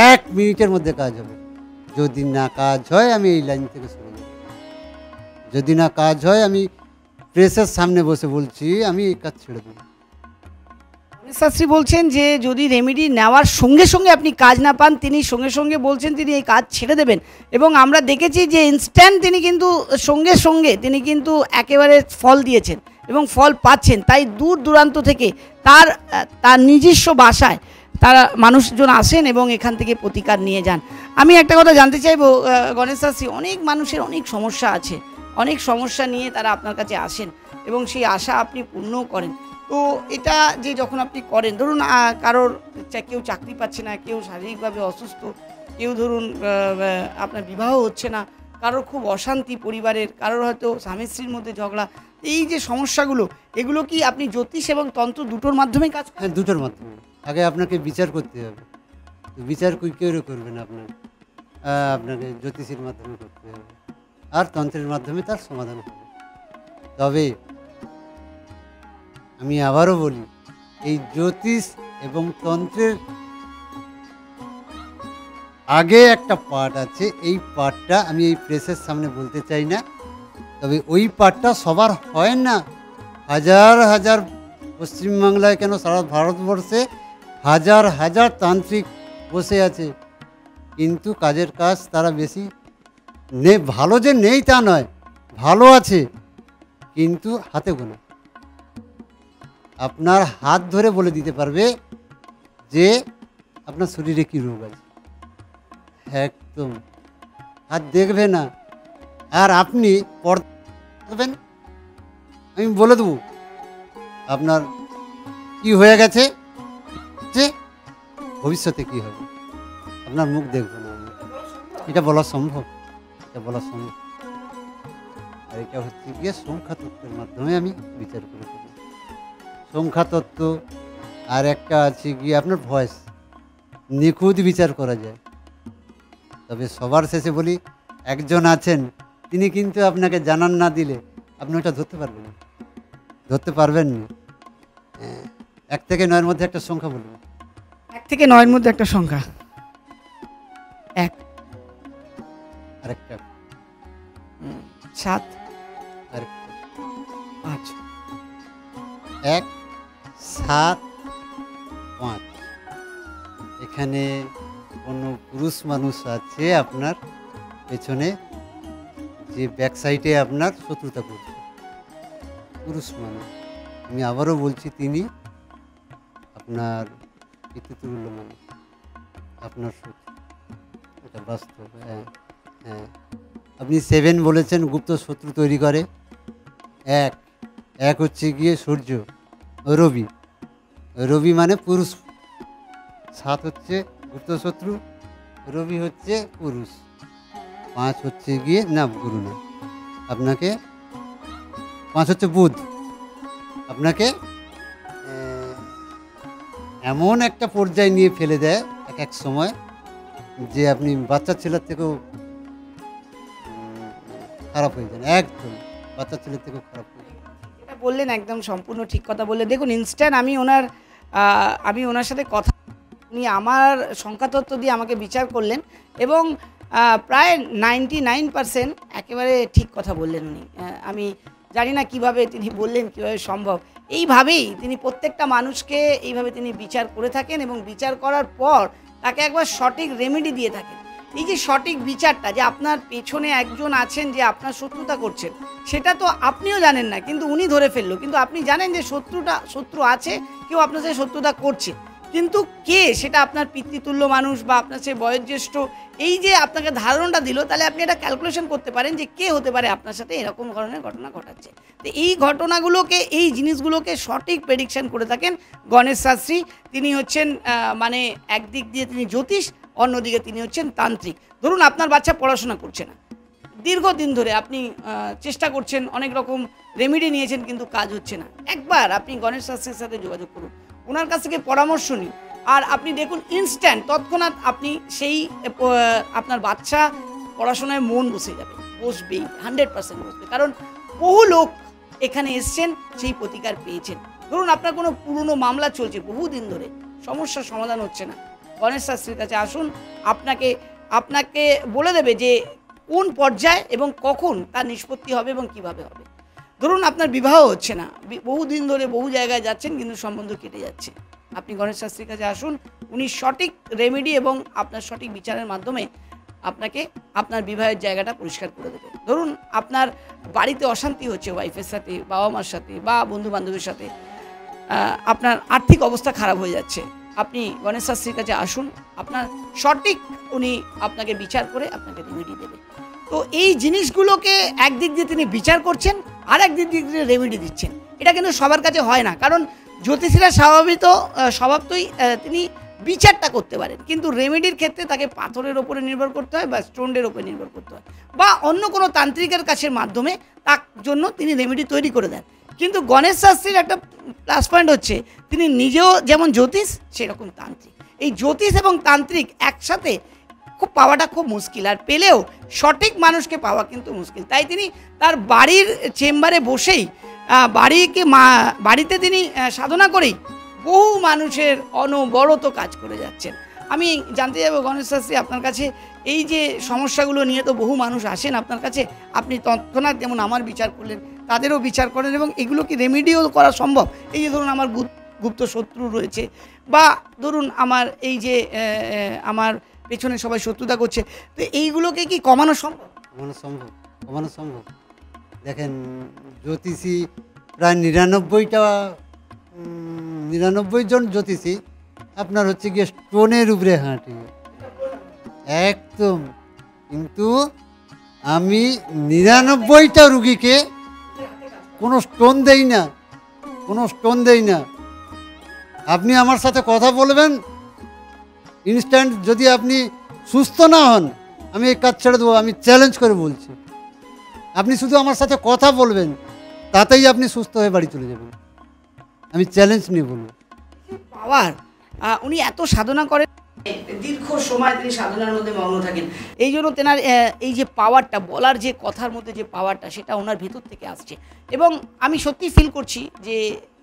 1 মিনিটের মধ্যে কাজ হবে। যদি না কাজ হয় আমি এই লাইন থেকে সরে যাব, যদি না কাজ হয় আমি প্রেসের সামনে বসে বলছি আমি এই কাজ ছেড়ে দেবো। শাস্ত্রী বলছেন যে যদি রেমেডি নেওয়ার সঙ্গে সঙ্গে আপনি কাজ না পান, তিনি সঙ্গে সঙ্গে বলছেন তিনি এই কাজ ছেড়ে দেবেন। এবং আমরা দেখেছি যে ইনস্ট্যান্ট তিনি কিন্তু সঙ্গে সঙ্গে তিনি কিন্তু একেবারে ফল দিয়েছেন এবং ফল পাচ্ছেন। তাই দূর দূরান্ত থেকে তার নিজস্ব বাসায় তারা মানুষজন আসেন এবং এখান থেকে প্রতিকার নিয়ে যান। আমি একটা কথা জানতে চাইবো গণেশ শাস্ত্রী, অনেক মানুষের অনেক সমস্যা আছে, অনেক সমস্যা নিয়ে তারা আপনার কাছে আসেন এবং সেই আশা আপনি পূর্ণও করেন। তো এটা যে যখন আপনি করেন, ধরুন কারোর কেউ চাকরি পাচ্ছে না, কেউ শারীরিকভাবে অসুস্থ, কেউ ধরুন আপনার বিবাহ হচ্ছে না, কারোর খুব অশান্তি পরিবারের, কারোর হয়তো স্বামী স্ত্রীর মধ্যে ঝগড়া, এই যে সমস্যাগুলো, এগুলো কি আপনি জ্যোতিষ এবং তন্ত্র দুটোর মাধ্যমেই কাজ করেন? হ্যাঁ, দুটোর মাধ্যমে। আগে আপনাকে বিচার করতে হবে, বিচার কেউ করবেন আপনাকে জ্যোতিষীর মাধ্যমে করতে হবে, আর তন্ত্রের মাধ্যমে তার সমাধান হবে। তবে আমি আবারও বলি, এই জ্যোতিষ এবং তন্ত্রের আগে একটা পার্ট আছে, এই পার্টটা আমি এই প্রেসের সামনে বলতে চাই না, তবে ওই পার্টটা সবার হয় না। হাজার হাজার পশ্চিমবাংলায় কেন সারা ভারতবর্ষে হাজার হাজার তান্ত্রিক বসে আছে, কিন্তু কাজের কাজ তারা বেশি ভালো যে নেই তা নয়, ভালো আছে, কিন্তু হাতে গোনা। আপনার হাত ধরে বলে দিতে পারবে যে আপনার শরীরে কী রোগ আছে, একদম হাত দেখবে না। আর আপনি পড়বেন, আমি বলে দেবো আপনার কি হয়ে গেছে, যে ভবিষ্যতে কি হবে, আপনার মুখ দেখবো না আমি। এটা বলা সম্ভব, এটা বলা সম্ভব। আর এটা হচ্ছে গিয়ে সংখ্যা তত্ত্বের মাধ্যমে আমি বিচার করে থাকি। সংখ্যা তত্ত্ব আর একটা আছে গিয়ে আপনার ভয়েস, নিখুঁত বিচার করা যায়। তবে সবার শেষে বলি, একজন আছেন তিনি কিন্তু আপনাকে জানান না দিলে আপনি ওটা ধরতে পারবেন না, ধরতে পারবেন না। 1 থেকে 9-এর মধ্যে একটা সংখ্যা বলুন। 1 থেকে 9-এর মধ্যে একটা সংখ্যা। 1, আরেকটা 7, আরেকটা 5, 1, 7, 5। এখানে কোনো পুরুষ মানুষ আছে আপনার পেছনে, যে ব্যাক সাইডে আপনার শত্রুতা করছে, পুরুষ মানুষ। আমি আবারও বলছি, তিনি আপনার পিতৃতুল্য মানুষ, আপনার শত্রু, এটা বাস্তব। হ্যাঁ হ্যাঁ, আপনি 7 বলেছেন, গুপ্ত শত্রু তৈরি করে। 1 হচ্ছে গিয়ে সূর্য, রবি, রবি মানে পুরুষ। 7 হচ্ছে গুপ্ত শত্রু, রবি হচ্ছে পুরুষ। 5 হচ্ছে গিয়ে না, গুরু না, আপনাকে 5 হচ্ছে বুধ। আপনাকে এমন একটা পর্যায়ে নিয়ে ফেলে দেয় এক সময়, যে আপনি বাচ্চা ছেলের থেকেও খারাপ হয়ে যান, একদম বাচ্চা ছেলের থেকেও খারাপ হয়ে যান। এটা বললেন একদম সম্পূর্ণ ঠিক কথা বললেন। দেখুন, ইনস্ট্যান্ট আমি ওনার সাথে কথা, উনি আমার সংখ্যাতত্ত্ব দিয়ে আমাকে বিচার করলেন এবং প্রায় 99% একেবারে ঠিক কথা বললেন উনি। আমি জানি না কিভাবে তিনি বললেন, কীভাবে সম্ভব। এইভাবেই তিনি প্রত্যেকটা মানুষকে এইভাবে তিনি বিচার করে থাকেন এবং বিচার করার পর তাকে একবার সঠিক রেমেডি দিয়ে থাকেন। এই যে সঠিক বিচারটা, যে আপনার পেছনে একজন আছেন যে আপনার শত্রুতা করছেন, সেটা তো আপনিও জানেন না, কিন্তু উনি ধরে ফেললো। কিন্তু আপনি জানেন যে শত্রু আছে, কেউ আপনার সাথে শত্রুতা করছে, কিন্তু কে সেটা আপনার পিতৃতুল্য মানুষ বা আপনার সে বয়োজ্যেষ্ঠ, এই যে আপনাকে ধারণাটা দিল, তাহলে আপনি এটা ক্যালকুলেশন করতে পারেন যে কে হতে পারে আপনার সাথে এরকম ধরনের ঘটনা ঘটাচ্ছে। তো এই ঘটনাগুলোকে, এই জিনিসগুলোকে সঠিক প্রেডিকশন করে থাকেন গণেশ শাস্ত্রী। তিনি হচ্ছেন মানে একদিক দিয়ে তিনি জ্যোতিষ, অন্যদিকে তিনি হচ্ছেন তান্ত্রিক। ধরুন আপনার বাচ্চা পড়াশোনা করছে না, দীর্ঘদিন ধরে আপনি চেষ্টা করছেন, অনেক রকম রেমেডি নিয়েছেন, কিন্তু কাজ হচ্ছে না। একবার আপনি গণেশ শাস্ত্রীর সাথে যোগাযোগ করুন, ওনার কাছ থেকে পরামর্শ নিন, আর আপনি দেখুন ইনস্ট্যান্ট তৎক্ষণাৎ আপনি সেই আপনার বাচ্চা পড়াশোনায় মন বসবেই 100% বসবে। কারণ বহু লোক এখানে এসছেন, সেই প্রতিকার পেয়েছেন। ধরুন আপনার কোনো পুরনো মামলা চলছে বহুদিন ধরে, সমস্যার সমাধান হচ্ছে না, গণেশ শাস্ত্রীর কাছে আসুন। আপনাকে বলে দেবে যে কোন পর্যায়ে এবং কখন তার নিষ্পত্তি হবে এবং কিভাবে হবে। ধরুন আপনার বিবাহ হচ্ছে না, বহুদিন ধরে বহু জায়গায় যাচ্ছেন, কিন্তু সম্বন্ধ কেটে যাচ্ছে, আপনি গণেশ শাস্ত্রীর কাছে আসুন। উনি সঠিক রেমেডি এবং আপনার সঠিক বিচারের মাধ্যমে আপনাকে আপনার বিবাহের জায়গাটা পরিষ্কার করে দেবে। ধরুন আপনার বাড়িতে অশান্তি হচ্ছে, ওয়াইফের সাথে, বাবা মার সাথে বা বন্ধু বান্ধবের সাথে, আপনার আর্থিক অবস্থা খারাপ হয়ে যাচ্ছে, আপনি গণেশ শাস্ত্রীর কাছে আসুন। আপনার সঠিক উনি আপনাকে বিচার করে আপনাকে রেমেডি দেবে। তো এই জিনিসগুলোকে একদিক দিয়ে তিনি বিচার করছেন, আর একদিক দিয়ে রেমেডি দিচ্ছেন। এটা কিন্তু সবার কাছে হয় না, কারণ জ্যোতিষীরা স্বভাবতই তিনি বিচারটা করতে পারেন, কিন্তু রেমেডির ক্ষেত্রে তাকে পাথরের ওপরে নির্ভর করতে হয় বা স্টোনের ওপরে নির্ভর করতে হয়, বা অন্য কোনো তান্ত্রিকের কাছের মাধ্যমে তার জন্য তিনি রেমেডি তৈরি করে দেন। কিন্তু গণেশ শাস্ত্রীর একটা প্লাস পয়েন্ট হচ্ছে, তিনি নিজেও যেমন জ্যোতিষ, সেরকম তান্ত্রিক। এই জ্যোতিষ এবং তান্ত্রিক একসাথে পাওয়াটা খুব মুশকিল, আর পেলেও সঠিক মানুষকে পাওয়া কিন্তু মুশকিল। তাই তিনি তার বাড়ির চেম্বারে বসেই বাড়িতে তিনি সাধনা করেই বহু মানুষের অনবরত কাজ করে যাচ্ছেন। আমি জানতে যাব গণেশ শাস্ত্রী আপনার কাছে, এই যে সমস্যাগুলো নিয়ে তো বহু মানুষ আসেন আপনার কাছে, আপনি তৎক্ষণাৎ যেমন আমার বিচার করলেন তাদেরও বিচার করেন এবং এগুলো কি রেমিডিও করা সম্ভব? এই যে ধরুন আমার গুপ্ত শত্রু রয়েছে, বা ধরুন আমার এই যে আমার পেছনে সবাই শত্রুতা করছে, তো এইগুলোকে কি কমানো সম্ভব? কমানো সম্ভব, কমানো সম্ভব। দেখেন, জ্যোতিষী প্রায় 99 জন জ্যোতিষী আপনার হচ্ছে গিয়ে স্টোনের উপরে হাঁটি, একদম। কিন্তু আমি 99টা রুগীকে কোনো স্টোন দেই না, কোনো স্টোন দেই না। আপনি আমার সাথে কথা বলবেন, ইনস্ট্যান্ট যদি আপনি সুস্থ না হন আমি এই কাজ ছেড়ে দেবো, আমি চ্যালেঞ্জ করে বলছি। আপনি শুধু আমার সাথে কথা বলবেন, তাতেই আপনি সুস্থ হয়ে বাড়ি চলে যাবেন, আমি চ্যালেঞ্জ নিয়ে বলবো। পাওয়ার উনি এত সাধনা করেন, দীর্ঘ সময় তিনি সাধনার মধ্যে মগ্ন থাকেন, এই জন্য তেনার এই যে পাওয়ারটা, বলার যে কথার মধ্যে যে পাওয়ারটা, সেটা ওনার ভেতর থেকে আসছে। এবং আমি সত্যি ফিল করছি যে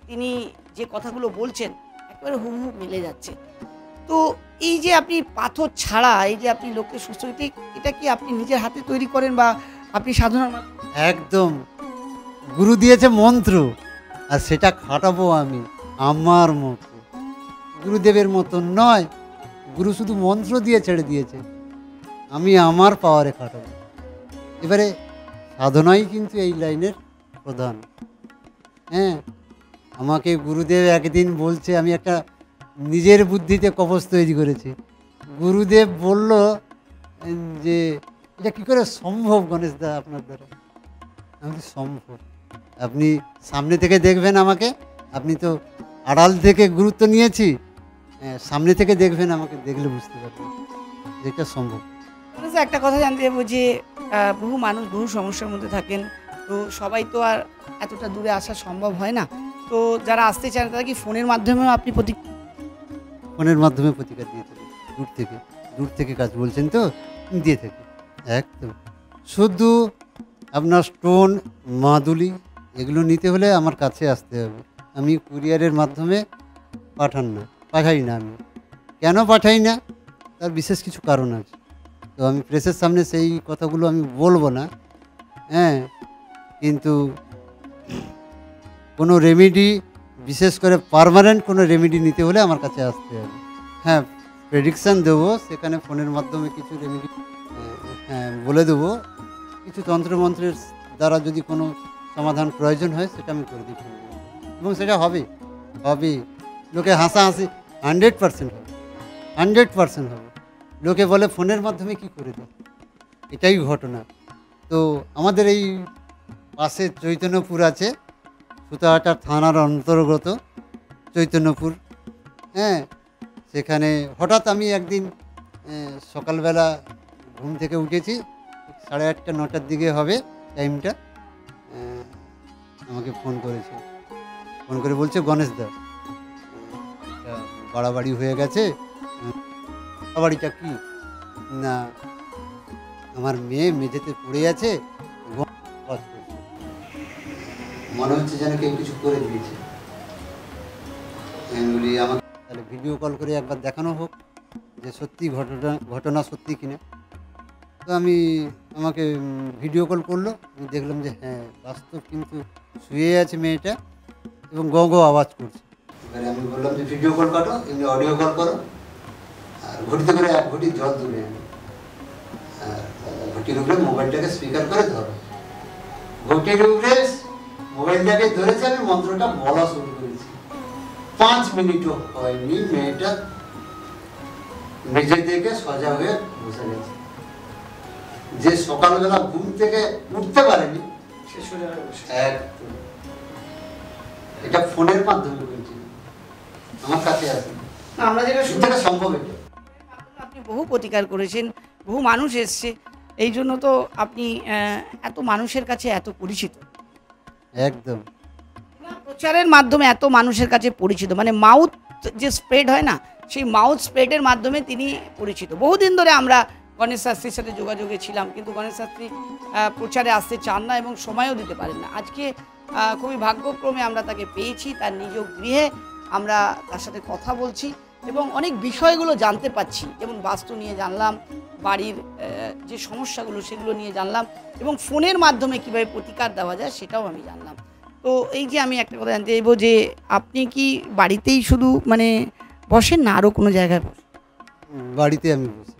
তিনি যে কথাগুলো বলছেন একেবারে হুবহু মিলে যাচ্ছে। তো এই যে আপনি পাথর ছাড়া এই যে আপনি লোককে সুস্থ, এটা কি আপনি নিজের হাতে তৈরি করেন বা আপনি সাধনার মাধ্যমে? একদম, গুরু দিয়েছে মন্ত্র, আর সেটা খাটাবো আমি আমার মতো, গুরুদেবের মতো নয়। গুরু শুধু মন্ত্র দিয়ে ছেড়ে দিয়েছে, আমি আমার পাওয়ারে খাটাবো। এবারে সাধনাই কিন্তু এই লাইনের প্রধান। হ্যাঁ, আমাকে গুরুদেব একদিন বলছে, আমি একটা নিজের বুদ্ধিতে কবচ তৈরি করেছি। গুরুদেব বলল যে এটা কী করে সম্ভব গণেশ দা আপনার দ্বারা? আমি সম্ভব, আপনি সামনে থেকে দেখবেন আমাকে, আপনি তো আড়াল থেকে গুরুত্ব নিয়েছি, সামনে থেকে দেখবেন আমাকে, দেখলে বুঝতে পারবেন যেটা সম্ভব। একটা কথা জানতে যাবো যে বহু মানুষ বহু সমস্যার মধ্যে থাকেন, তো সবাই তো আর এতটা দূরে আসা সম্ভব হয় না, তো যারা আসতে চান তারা কি ফোনের মাধ্যমেও আপনি ফোনের মাধ্যমে প্রতিকার দিয়ে থাকি, দূর থেকে কাজ বলছেন তো, দিয়ে থাকি একদম। শুধু আপনার স্টোন, মাদুলি এগুলো নিতে হলে আমার কাছে আসতে হবে। আমি কুরিয়ারের মাধ্যমে পাঠাই না। আমি কেন পাঠাই না, তার বিশেষ কিছু কারণ আছে, তো আমি প্রেসের সামনে সেই কথাগুলো আমি বলবো না। হ্যাঁ, কিন্তু কোনো রেমেডি, বিশেষ করে পার্মানেন্ট কোনো রেমেডি নিতে হলে আমার কাছে আসতে হবে। হ্যাঁ, প্রেডিকশান দেবো, সেখানে ফোনের মাধ্যমে কিছু রেমেডি বলে দেবো, কিছু তন্ত্রমন্ত্রের দ্বারা যদি কোনো সমাধান প্রয়োজন হয় সেটা আমি করে দিতে পারবো, এবং সেটা হবে। লোকে হাসাহাসি 100% হবে, 100% হবে। লোকে বলে ফোনের মাধ্যমে কি করে দেয়, এটাই ঘটনা। তো আমাদের এই পাশে চৈতন্যপুর আছে, সুতাহাটা থানার অন্তর্গত চৈতন্যপুর। হ্যাঁ, সেখানে হঠাৎ আমি একদিন সকালবেলা ঘুম থেকে উঠেছি, 8:30 9টার দিকে হবে টাইমটা, আমাকে ফোন করে বলছে, গণেশ দা বাড়াবাড়ি হয়ে গেছে। বাড়িটা কি না, আমার মেয়ে মেঝেতে পড়ে আছে, মনে হচ্ছে যেন কেউ কিছু করে দিয়েছে। বলি আমাকে তাহলে ভিডিও কল করে একবার দেখানো হোক যে সত্যি ঘটনা সত্যি কিনা। তো আমাকে ভিডিও কল করলো, আমি দেখলাম যে হ্যাঁ বাস্তব, কিন্তু শুয়ে আছে মেয়েটা এবং গ গ আওয়াজ করছে। এবারে আমি বললাম যে ভিডিও কল কাটো, এমনি অডিও কল করো, আর ঘটিতে করে 1 ঘটি জল তুলে আনি, আর ঘটির উপরে মোবাইলটাকে স্পিকার করে ধরো। ঘটির উপরে মোবাইলটাকে ধরেছে, আমি মন্ত্রটা বলা শুরু করেছি। 5 মিনিটও হয়নি, মেয়েটা মেঝে থেকে সজা হয়ে বসে গেছে। যে সকালবেলা ঘুম থেকে উঠতে পারেনি, সে সোজা হয়ে বসে। একদম, এটা ফোনের মাধ্যমে হয়েছে, আমার কাছে আছে। আমরা যেটা শুনতে সম্ভব, এটা আপনি বহু প্রতিকার করেছেন, বহু মানুষ এসছে, এই জন্য তো আপনি এত মানুষের কাছে এত পরিচিত। একদম, প্রচারের মাধ্যমে এত মানুষের কাছে পরিচিত, মানে মাউথ যে স্প্রেড হয় না, সেই মাউথ স্প্রেডের মাধ্যমে তিনি পরিচিত। বহুদিন ধরে আমরা গণেশ শাস্ত্রীর সাথে যোগাযোগে ছিলাম, কিন্তু গণেশ শাস্ত্রী প্রচারে আসতে চান না এবং সময়ও দিতে পারেন না। আজকে খুবই ভাগ্যক্রমে আমরা তাকে পেয়েছি তার নিজ গৃহে, আমরা তার সাথে কথা বলছি এবং অনেক বিষয়গুলো জানতে পাচ্ছি, যেমন বাস্তু নিয়ে জানলাম, বাড়ির যে সমস্যাগুলো সেগুলো নিয়ে জানলাম এবং ফোনের মাধ্যমে কীভাবে প্রতিকার দেওয়া যায় সেটাও আমি জানলাম। তো এই যে আমি একটা কথা জানতে চাইবো যে আপনি কি বাড়িতেই শুধু মানে বসেন না আরও কোনো জায়গায় বসেন? বাড়িতে আমি বসি।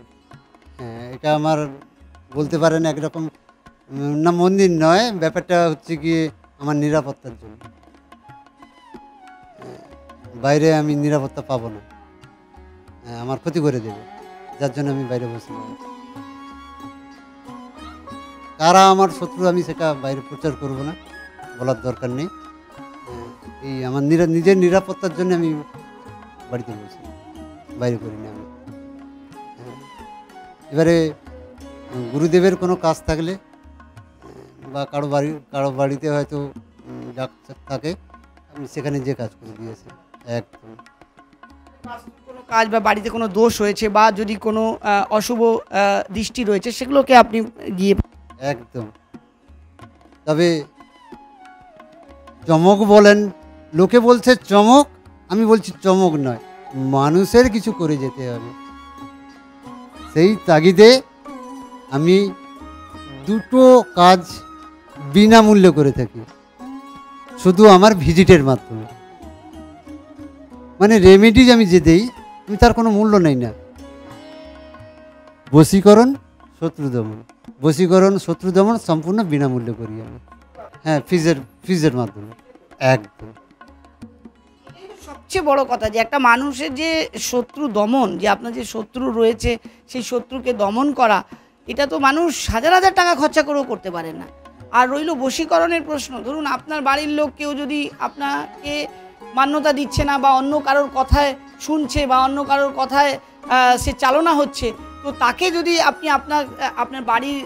হ্যাঁ, এটা আমার বলতে পারেন একরকম না মন্দির নয়, ব্যাপারটা হচ্ছে গিয়ে আমার নিরাপত্তার জন্য। বাইরে আমি নিরাপত্তা পাবো না, আমার ক্ষতি করে দেবে, যার জন্য আমি বাইরে বসে না। কারা আমার শত্রু আমি সেটা বাইরে প্রচার করব না, বলার দরকার নেই। এই আমার নিজের নিরাপত্তার জন্য আমি বাড়িতে বসি, বাইরে করি না আমি। এবারে গুরুদেবের কোনো কাজ থাকলে বা কারো বাড়িতে হয়তো ডাক্তার থাকে, আমি সেখানে যে কাজ করে দিয়েছি। একদম কোনো কাজ বা বাড়িতে কোনো দোষ হয়েছে বা যদি কোনো অশুভ দৃষ্টি রয়েছে সেগুলোকে আপনি গিয়ে একদম। তবে চমক বলেন, লোকে বলছে চমক, আমি বলছি চমক নয়, মানুষের কিছু করে যেতে হবে। সেই তাগিদে আমি দুটো কাজ বিনামূল্যে করে থাকি, শুধু আমার ভিজিটের মাধ্যমে। মানে রেমেডিজ আমি যে দেই, আমি তার কোনো মূল্য নেই না। বশীকরণ, শত্রু দমন, বশীকরণ শত্রু দমন সম্পূর্ণ বিনামূল্যে করি আমি। হ্যাঁ, ফিজের মাধ্যমে। একদম সবচেয়ে বড় কথা যে একটা মানুষের যে শত্রু দমন, যে আপনার যে শত্রু রয়েছে সেই শত্রুকে দমন করা, এটা তো মানুষ হাজার হাজার টাকা খরচা করেও করতে পারে না। আর রইল বশীকরণের প্রশ্ন, ধরুন আপনার বাড়ির লোক কেউ যদি আপনাকে মান্যতা দিচ্ছে না বা অন্য কারোর কথায় শুনছে বা অন্য কারোর কথায় সে চালনা হচ্ছে, তো তাকে যদি আপনি আপনার বাড়ির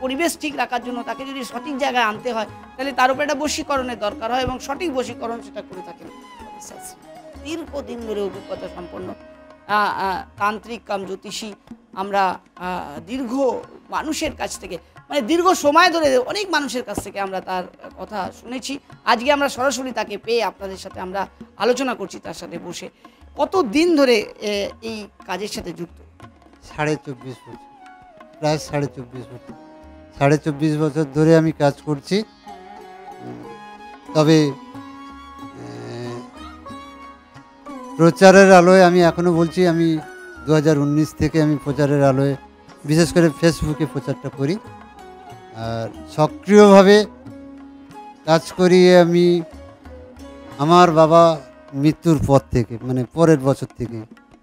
পরিবেশ ঠিক রাখার জন্য তাকে যদি সঠিক জায়গায় আনতে হয়, তাহলে তার উপর একটা বশীকরণের দরকার হয় এবং সঠিক বশীকরণ সেটা করে থাকেন দীর্ঘদিন ধরে অভিজ্ঞতা সম্পন্ন তান্ত্রিক কাম জ্যোতিষী। আমরা দীর্ঘ মানুষের কাছ থেকে, মানে দীর্ঘ সময় ধরে অনেক মানুষের কাছ থেকে আমরা তার কথা শুনেছি। আজকে আমরা সরাসরি তাকে পেয়ে আপনাদের সাথে আমরা আলোচনা করছি, তার সাথে বসে। কত দিন ধরে এই কাজের সাথে যুক্ত? 24.5 বছর, প্রায় 24.5 বছর। 24.5 বছর ধরে আমি কাজ করছি। তবে প্রচারের আলোয় আমি এখনও বলছি, আমি 2019 থেকে আমি প্রচারের আলোয় বিশেষ করে ফেসবুকে প্রচারটা করি আর সক্রিয়ভাবে কাজ করি। আমি আমার বাবা মৃত্যুর পর থেকে, মানে পরের বছর থেকে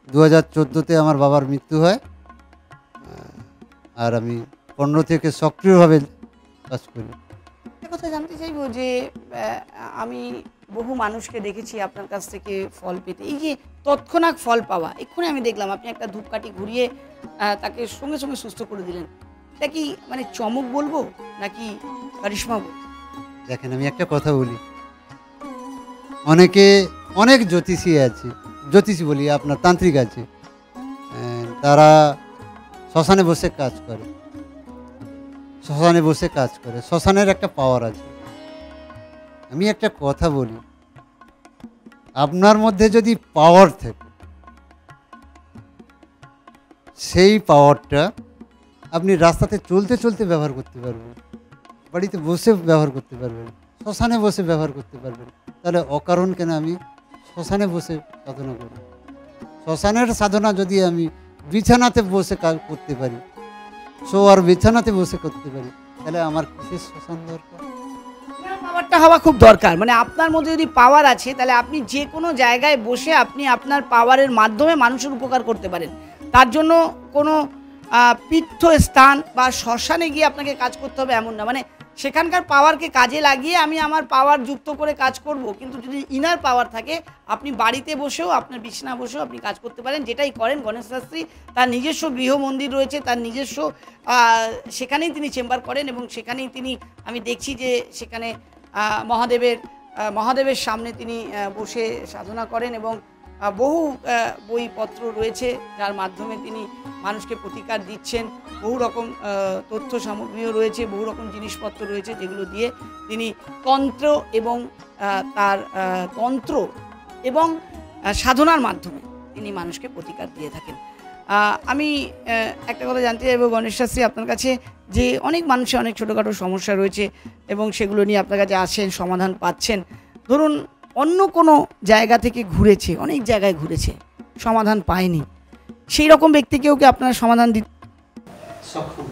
2014-তে আমার বাবার মৃত্যু হয়, আর আমি 15 থেকে সক্রিয়ভাবে কাজ করি। একটা কথা জানতে চাইবো যে আমি বহু মানুষকে দেখেছি আপনার কাছ থেকে ফল পেতে, এই যে তৎক্ষণাৎ ফল পাওয়া, এক্ষুনি আমি দেখলাম আপনি একটা ধূপকাঠি ঘুরিয়ে তাকে সঙ্গে সঙ্গে সুস্থ করে দিলেন, এটা কি মানে চমক বলবো নাকি কারিশমা বলবো? দেখেন, আমি একটা কথা বলি, অনেক জ্যোতিষী বলি, আপনার তান্ত্রিক আছে, তারা শ্মশানে বসে কাজ করে, শ্মশানের একটা পাওয়ার আছে। আমি একটা কথা বলি, আপনার মধ্যে যদি পাওয়ার থাকে, সেই পাওয়ারটা আপনি রাস্তাতে চলতে চলতে ব্যবহার করতে পারবেন, বাড়িতে বসে ব্যবহার করতে পারবেন, শ্মশানে বসে ব্যবহার করতে পারবেন। তাহলে অকারণ কেন আমি শ্মশানে বসে সাধনা করি? শ্মশানের সাধনা যদি আমি বিছানাতে বসে কাজ করতে পারি, শোয়ার বিছানাতে বসে করতে পারি, তাহলে আমার কিসের শ্মশান দরকার? পাওয়ারটা হওয়া খুব দরকার। মানে আপনার মধ্যে যদি পাওয়ার আছে, তাহলে আপনি যে কোনো জায়গায় বসে আপনি আপনার পাওয়ারের মাধ্যমে মানুষের উপকার করতে পারেন। তার জন্য কোনো তীর্থস্থান বা শ্মশানে গিয়ে আপনাকে কাজ করতে হবে এমন না, মানে সেখানকার পাওয়ারকে কাজে লাগিয়ে আমি আমার পাওয়ার যুক্ত করে কাজ করব। কিন্তু যদি ইনার পাওয়ার থাকে, আপনি বাড়িতে বসেও, আপনার বিছানা বসেও আপনি কাজ করতে পারেন, যেটাই করেন। গণেশ শাস্ত্রী তার নিজস্ব গৃহ মন্দির রয়েছে, তার নিজস্ব সেখানেই তিনি চেম্বার করেন এবং সেখানেই তিনি, আমি দেখছি যে সেখানে মহাদেবের সামনে তিনি বসে সাধনা করেন এবং বহু বইপত্র রয়েছে যার মাধ্যমে তিনি মানুষকে প্রতিকার দিচ্ছেন। বহু রকম তথ্য সামগ্রীও রয়েছে, বহু রকম জিনিসপত্র রয়েছে যেগুলো দিয়ে তিনি তন্ত্র এবং সাধনার মাধ্যমে তিনি মানুষকে প্রতিকার দিয়ে থাকেন। আমি একটা কথা জানতে চাইব গণেশ শাস্ত্রী আপনার কাছে, যে অনেক মানুষের অনেক ছোটোখাটো সমস্যা রয়েছে এবং সেগুলো নিয়ে আপনার কাছে আসেন, সমাধান পাচ্ছেন। ধরুন অন্য কোনো জায়গা থেকে ঘুরেছে, অনেক জায়গায় ঘুরেছে, সমাধান পায়নি, সেই রকম ব্যক্তিকেও কি আপনারা সমাধান দিতে সক্ষম?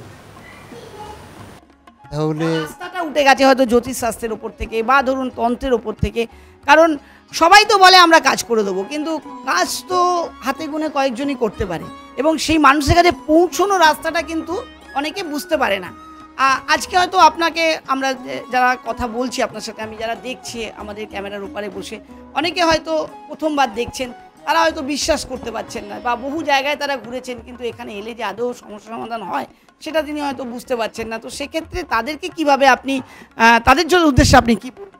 তাহলে রাস্তাটা উঠে গেছে হয়তো জ্যোতিষশাস্ত্রের ওপর থেকে বা ধরুন তন্ত্রের ওপর থেকে, কারণ সবাই তো বলে আমরা কাজ করে দেবো, কিন্তু কাজ তো হাতে গুনে কয়েকজনই করতে পারে এবং সেই মানুষের কাছে পৌঁছানো রাস্তাটা কিন্তু অনেকে বুঝতে পারে না। আজকে হয়তো আপনাকে আমরা যারা কথা বলছি আপনার সাথে, আমি যারা দেখছি আমাদের ক্যামেরার ওপারে বসে, অনেকে হয়তো প্রথমবার দেখছেন, তারা হয়তো বিশ্বাস করতে পারছেন না, বা বহু জায়গায় তারা ঘুরেছেন কিন্তু এখানে এলে যে আদৌ সমস্যা সমাধান হয় সেটা তিনি হয়তো বুঝতে পারছেন না। তো সেক্ষেত্রে তাদেরকে কিভাবে আপনি, তাদের জন্য উদ্দেশ্যে আপনি কি বলবেন?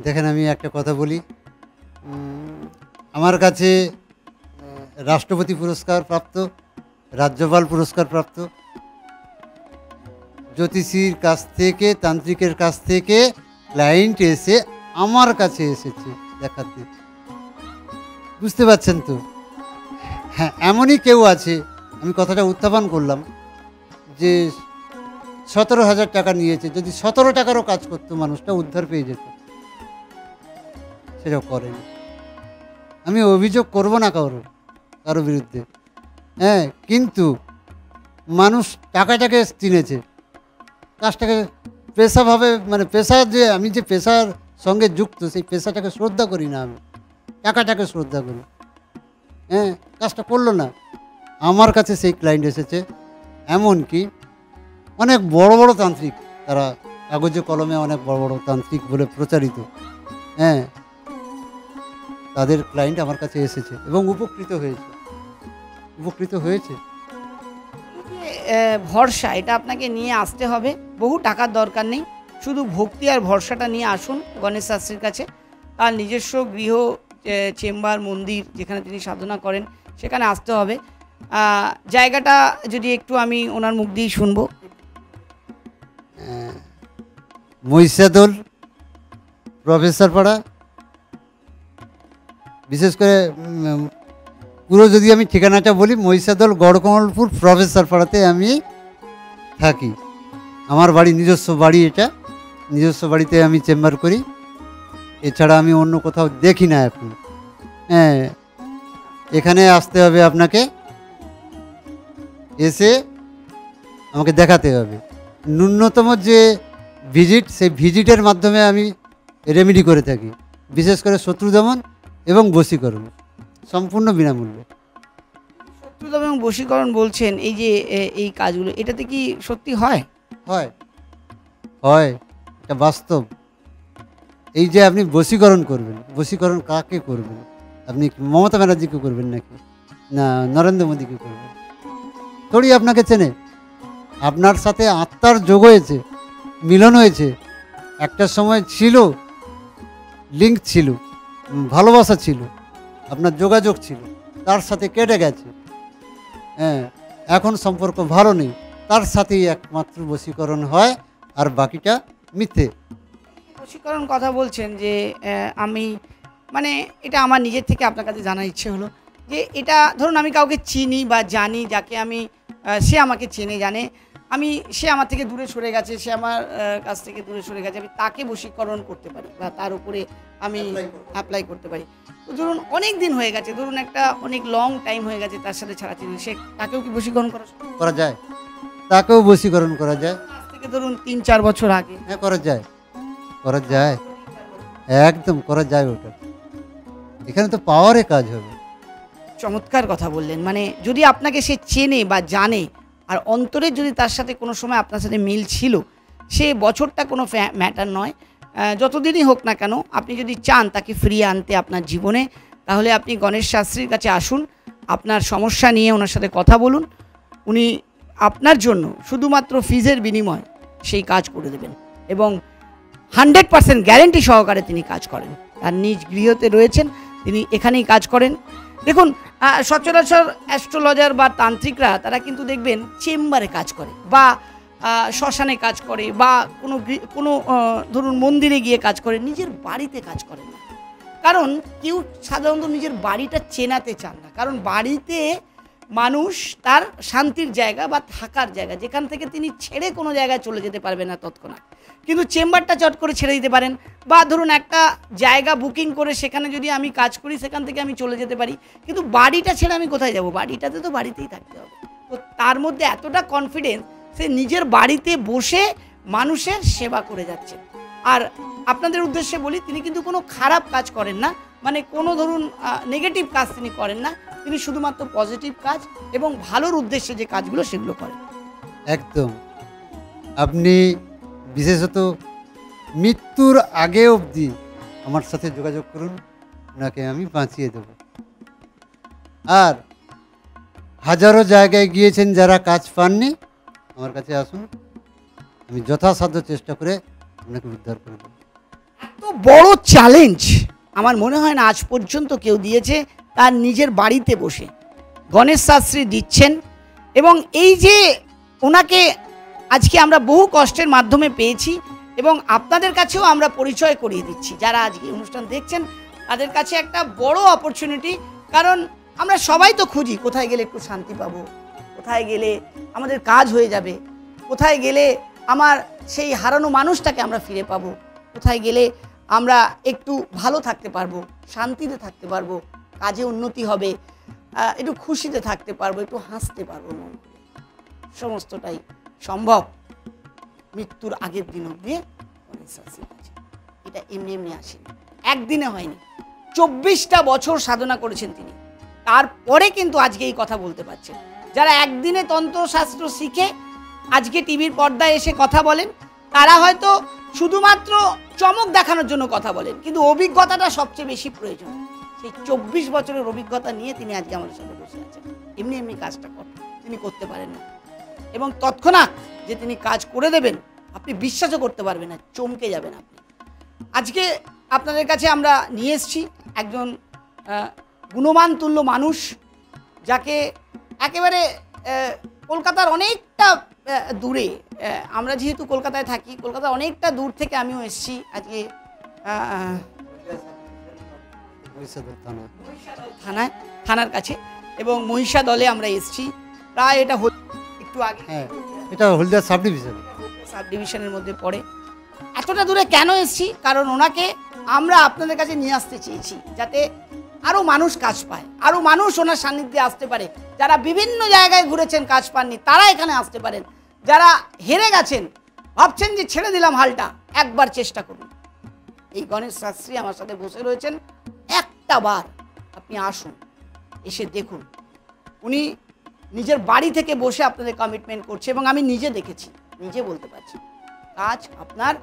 দেখেন, আমি একটা কথা বলি। আমার কাছে রাষ্ট্রপতি পুরস্কার প্রাপ্ত, রাজ্যপাল পুরস্কার প্রাপ্ত জ্যোতিষীর কাছ থেকে, তান্ত্রিকের কাছ থেকে ক্লায়েন্ট এসে আমার কাছে এসেছে দেখাতে। বুঝতে পারছেন তো? হ্যাঁ, এমনই কেউ আছে, আমি কথাটা উত্থাপন করলাম যে 17,000 টাকা নিয়েছে, যদি 17 টাকারও কাজ করতো মানুষটা উদ্ধার পেয়ে যেত, সেটাও করেনি। আমি অভিযোগ করব না কারো বিরুদ্ধে, হ্যাঁ, কিন্তু মানুষ টাকাটাকে চিনেছে, কাজটাকে পেশাভাবে, মানে পেশা, যে আমি যে পেশার সঙ্গে যুক্ত সেই পেশাটাকে শ্রদ্ধা করি না, আমি টাকাটাকে শ্রদ্ধা করি। হ্যাঁ, কাজটা করলো না, আমার কাছে সেই ক্লায়েন্ট এসেছে। এমনকি অনেক বড় বড় তান্ত্রিক, তারা কাগজে কলমে অনেক বড় বড় তান্ত্রিক বলে প্রচারিত, হ্যাঁ, তাদের ক্লায়েন্ট আমার কাছে এসেছে এবং উপকৃত হয়েছে। ভরসা, এটা আপনাকে নিয়ে আসতে হবে, বহু টাকার দরকার নেই, শুধু ভক্তি আর ভরসাটা নিয়ে আসুন গণেশ শাস্ত্রীর কাছে। তার নিজস্ব গৃহ, চেম্বার, মন্দির যেখানে তিনি সাধনা করেন সেখানে আসতে হবে। জায়গাটা যদি একটু আমি ওনার মুখ দিয়েই শুনবো। মহিষাদল, প্রফেসর পাড়া, বিশেষ করে পুরো যদি আমি ঠিকানাটা বলি, মহিষাদল গড়কমলপুর প্রফেসর পাড়াতে আমি থাকি। আমার বাড়ি, নিজস্ব বাড়ি, এটা নিজস্ব বাড়িতে আমি চেম্বার করি। এছাড়া আমি অন্য কোথাও দেখি না এখন। হ্যাঁ, এখানে আসতে হবে আপনাকে, এসে আমাকে দেখাতে হবে। ন্যূনতম যে ভিজিট, সেই ভিজিটের মাধ্যমে আমি রেমেডি করে থাকি, বিশেষ করে শত্রু দমন এবং বশীকরণ, সম্পূর্ণ বিনামূল্যে। শত্রু দমন এবং বশীকরণ বলছেন, এই যে এই কাজগুলো, এটাতে কি সত্যি হয়? হয়, এটা বাস্তব। এই যে আপনি বশীকরণ করবেন, বশীকরণ কাকে করবেন? আপনি মমতা ব্যানার্জিকে করবেন নাকি না নরেন্দ্র মোদীকে করবেন? থোড়ি আপনাকে চেনে। আপনার সাথে আত্মার যোগ হয়েছে, মিলন হয়েছে, একটা সময় ছিল, লিঙ্ক ছিল, ভালোবাসা ছিল, আপনার যোগাযোগ ছিল, তার সাথে কেটে গেছে। হ্যাঁ, এখন সম্পর্ক ভালো নেই, তার সাথেই একমাত্র বশীকরণ হয়, আর বাকিটা মিথ্যে। বশীকরণ কথা বলছেন যে আমি, মানে এটা আমার নিজের থেকে আপনার কাছে জানার ইচ্ছে হলো যে এটা ধরুন আমি কাউকে চিনি বা জানি, যাকে আমি, সে আমাকে চেনে জানে, সে আমার থেকে দূরে সরে গেছে, সে আমার কাছ থেকে দূরে সরে গেছে, আমি তাকে বশীকরণ করতে পারি বা তার উপরে আমি অ্যাপ্লাই করতে পারি। তো ধরুন অনেক দিন হয়ে গেছে, ধরুন একটা অনেক লং টাইম হয়ে গেছে তার সাথে ছাড়া চিনি, সে তাকেও কি বশীকরণ করা যায়? তাকেও বশীকরণ করা যায়। আজ থেকে ধরুন 3-4 বছর আগে। হ্যাঁ, করা যায়, একদম করা যায়। ওটা এখানে তো পাওয়ারে কাজ হবে। চমৎকার কথা বললেন। মানে যদি আপনাকে সে চেনে বা জানে, আর অন্তরে যদি তার সাথে কোনো সময় আপনার সাথে মিল ছিল, সে বছরটা কোনো ম্যাটার নয়, যতদিনই হোক না কেন, আপনি যদি চান তাকে ফিরিয়ে আনতে আপনার জীবনে, তাহলে আপনি গণেশ শাস্ত্রীর কাছে আসুন, আপনার সমস্যা নিয়ে ওনার সাথে কথা বলুন, উনি আপনার জন্য শুধুমাত্র ফিজের বিনিময় সেই কাজ করে দেবেন এবং 100% গ্যারেন্টি সহকারে তিনি কাজ করেন। তার নিজ গৃহতে রয়েছেন, তিনি এখানেই কাজ করেন। দেখুন, সচরাচর অ্যাস্ট্রোলজার বা তান্ত্রিকরা তারা কিন্তু দেখবেন চেম্বারে কাজ করে বা শ্মশানে কাজ করে বা কোনো ধরুন মন্দিরে গিয়ে কাজ করে, নিজের বাড়িতে কাজ করে না। কারণ কেউ সাধারণত নিজের বাড়িটা চেনাতে চান না, কারণ বাড়িতে মানুষ তার শান্তির জায়গা বা থাকার জায়গা, যেখান থেকে তিনি ছেড়ে কোনো জায়গায় চলে যেতে পারবে না তৎক্ষণাৎ। কিন্তু চেম্বারটা চট করে ছেড়ে দিতে পারেন, বা ধরুন একটা জায়গা বুকিং করে সেখানে যদি আমি কাজ করি সেখান থেকে আমি চলে যেতে পারি, কিন্তু বাড়িটা ছেড়ে আমি কোথায় যাব? বাড়িটাতে তো বাড়িতেই থাকতে হবে। তো তার মধ্যে এতটা কনফিডেন্স, সে নিজের বাড়িতে বসে মানুষের সেবা করে যাচ্ছেন। আর আপনাদের উদ্দেশ্যে বলি, তিনি কিন্তু কোনো খারাপ কাজ করেন না, মানে কোনো ধরুন নেগেটিভ কাজ তিনি করেন না, তিনি শুধুমাত্র পজিটিভ কাজ এবং ভালোর উদ্দেশ্যে যে কাজগুলো সেগুলো করেন। একদম। আপনি বিশেষত মৃত্যুর আগে অবধি আমার সাথে যোগাযোগ করুন, ওনাকে আমি বাঁচিয়ে দেব। আর হাজারো জায়গায় গিয়েছেন যারা কাজ পাননি, আমার কাছে আসুন, আমি যথাসাধ্য চেষ্টা করে আপনাকে উদ্ধার করে দেব। এত বড় চ্যালেঞ্জ আমার মনে হয় না আজ পর্যন্ত কেউ দিয়েছে, তার নিজের বাড়িতে বসে গণেশ শাস্ত্রী দিচ্ছেন। এবং এই যে ওনাকে আজকে আমরা বহু কষ্টের মাধ্যমে পেয়েছি এবং আপনাদের কাছেও আমরা পরিচয় করিয়ে দিচ্ছি, যারা আজকে অনুষ্ঠান দেখছেন তাদের কাছে একটা বড় অপরচুনিটি। কারণ আমরা সবাই তো খুঁজি কোথায় গেলে একটু শান্তি পাবো, কোথায় গেলে আমাদের কাজ হয়ে যাবে, কোথায় গেলে আমার সেই হারানো মানুষটাকে আমরা ফিরে পাবো, কোথায় গেলে আমরা একটু ভালো থাকতে পারবো, শান্তিতে থাকতে পারবো, কাজে উন্নতি হবে, একটু খুশিতে থাকতে পারবো, একটু হাসতে পারবো মন করে। সমস্তটাই সম্ভব মৃত্যুর আগের দিন অবধি এটা এমনি এমনি আসেনি, একদিনে হয়নি। 24টা বছর সাধনা করেছেন তিনি, তারপরে কিন্তু আজকে এই কথা বলতে পারছেন। যারা একদিনে তন্ত্রশাস্ত্র শিখে আজকে টিভির পর্দায় এসে কথা বলেন, তারা হয়তো শুধুমাত্র চমক দেখানোর জন্য কথা বলেন, কিন্তু অভিজ্ঞতাটা সবচেয়ে বেশি প্রয়োজন। সেই 24 বছরের অভিজ্ঞতা নিয়ে তিনি আজকে আমাদের সাথে বসে আছেন। এমনি এমনি কাজটা তিনি করতে পারেন না, এবং তৎক্ষণাৎ যে তিনি কাজ করে দেবেন আপনি বিশ্বাসও করতে পারবেন না, চমকে যাবেন আপনি। আজকে আপনাদের কাছে আমরা নিয়ে এসেছি একজন গুণমান তুল্য মানুষ, যাকে একেবারে কলকাতার অনেকটা দূরে, আমরা যেহেতু কলকাতায় থাকি, কলকাতার অনেকটা দূর থেকে আমিও এসেছি আজকে থানার কাছে, এবং মহিষা দলে আমরা এসেছি প্রায় এটা একটু আগে। হ্যাঁ, এটা হলদিয়া সাব ডিভিশনের মধ্যে পড়ে। এতটা দূরে কেন এসেছি? কারণ ওনাকে আমরা আপনাদের কাছে নিয়ে আসতে চেয়েছি, যাতে আরও মানুষ কাজ পায়, আরও মানুষ ওনার সান্নিধ্যে আসতে পারে। যারা বিভিন্ন জায়গায় ঘুরেছেন কাজ পাননি, তারা এখানে আসতে পারেন। যারা হেরে গেছেন, ভাবছেন যে ছেড়ে দিলাম হালটা, একবার চেষ্টা করুন। এই গণেশ শাস্ত্রী আমার সাথে বসে রয়েছেন, একটা বার আপনি আসুন, এসে দেখুন। উনি নিজের বাড়ি থেকে বসে আপনাদের কমিটমেন্ট করছে, এবং আমি নিজে দেখেছি, নিজে বলতে পারছি কাজ আপনার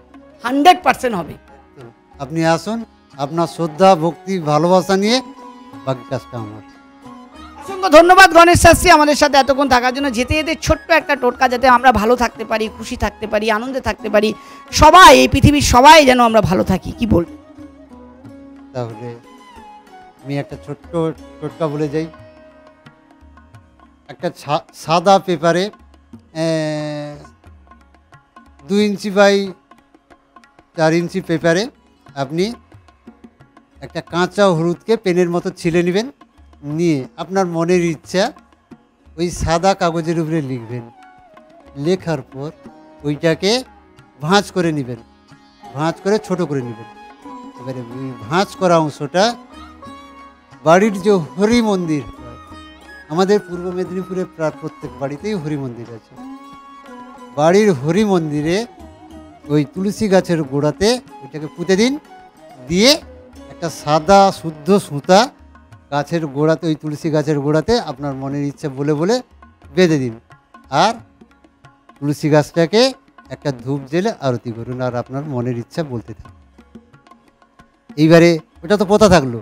100% হবে। আপনি আসুন, আপনার শ্রদ্ধা ভক্তি ভালোবাসা নিয়ে বাকি কাজটা আমার। অসংখ্য ধন্যবাদ গণেশ শাস্ত্রী আমাদের সাথে এতক্ষণ থাকার জন্য। যেতে যেতে ছোট্ট একটা টোটকা, যাতে আমরা ভালো থাকতে পারি, খুশি থাকতে পারি, আনন্দে থাকতে পারি, সবাই এই পৃথিবীর সবাই যেন আমরা ভালো থাকি, কি বলবেন? তাহলে আমি একটা ছোট্ট টোটকা বলে যাই। একটা সাদা পেপারে 2 ইঞ্চি বাই 4 ইঞ্চি পেপারে আপনি একটা কাঁচা হলুদকে পেনের মতো ছিলে নেবেন, নিয়ে আপনার মনের ইচ্ছা ওই সাদা কাগজের উপরে লিখবেন। লেখার পর ওইটাকে ভাঁজ করে নেবেন, ভাঁজ করে ছোট করে নেবেন। এবারে ওই ভাঁজ করা অংশটা বাড়ির যে হরি মন্দির, আমাদের পূর্ব মেদিনীপুরে প্রায় প্রত্যেক বাড়িতেই হরি মন্দির আছে, বাড়ির হরি মন্দিরে ওই তুলসী গাছের গোড়াতে ওইটাকে পুঁতে দিন। দিয়ে একটা সাদা শুদ্ধ সুতা গাছের গোড়াতে, ওই তুলসী গাছের গোড়াতে আপনার মনের ইচ্ছা বলে বলে বেঁধে দিন। আর তুলসী গাছটাকে একটা ধূপ জেলে আরতি করুন, আর আপনার মনের ইচ্ছা বলতে থাকুন। এইবারে ওটা তো পোতা থাকলো,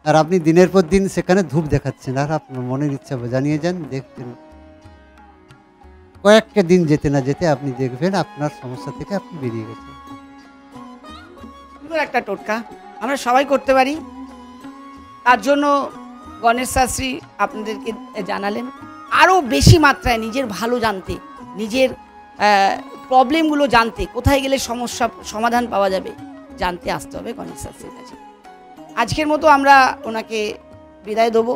আর আপনি দিনের পর দিন সেখানে ধূপ দেখাচ্ছেন, আর আপনার মনের ইচ্ছা জানিয়ে যান, দেখছেন। কয়েকটা দিন যেতে না যেতে আপনি দেখবেন আপনার সমস্যা থেকে আপনি বেরিয়ে গেছেন। সুন্দর একটা টোটকা, আমরা সবাই করতে পারি। তার জন্য গণেশ শাস্ত্রী আপনাদেরকে জানালেন আরও বেশি মাত্রায় নিজের ভালো জানতে, নিজের প্রবলেমগুলো জানতে, কোথায় গেলে সমস্যা সমাধান পাওয়া যাবে জানতে আসতে হবে গণেশ শাস্ত্রীর কাছে। আজকের মতো আমরা ওনাকে বিদায় দেবো।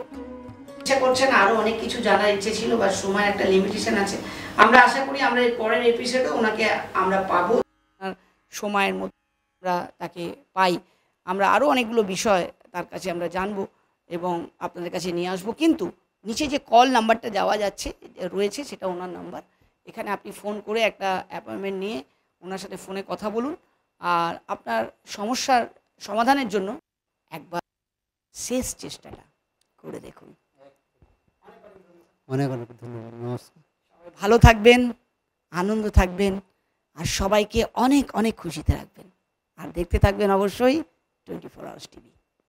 ইচ্ছা করছে না, আরও অনেক কিছু জানার ইচ্ছে ছিল, বা সময় একটা লিমিটেশন আছে। আমরা আশা করি আমরা এর পরের এপিসোডে ওনাকে আমরা পাবো, সময়ের মধ্যে আমরা তাকে পাই, আমরা আরও অনেকগুলো বিষয় তার কাছে আমরা জানবো এবং আপনাদের কাছে নিয়ে আসবো। কিন্তু নিচে যে কল নাম্বারটা যাওয়া যাচ্ছে রয়েছে সেটা ওনার নাম্বার। এখানে আপনি ফোন করে একটা অ্যাপয়েন্টমেন্ট নিয়ে ওনার সাথে ফোনে কথা বলুন, আর আপনার সমস্যার সমাধানের জন্য একবার শেষ চেষ্টাটা করে দেখুন। অনেক অনেক ধন্যবাদ, নমস্কার। ভালো থাকবেন, আনন্দ থাকবেন, আর সবাইকে অনেক অনেক খুশিতে রাখবেন, আর দেখতে থাকবেন অবশ্যই 24 আওয়ার্স টিভি।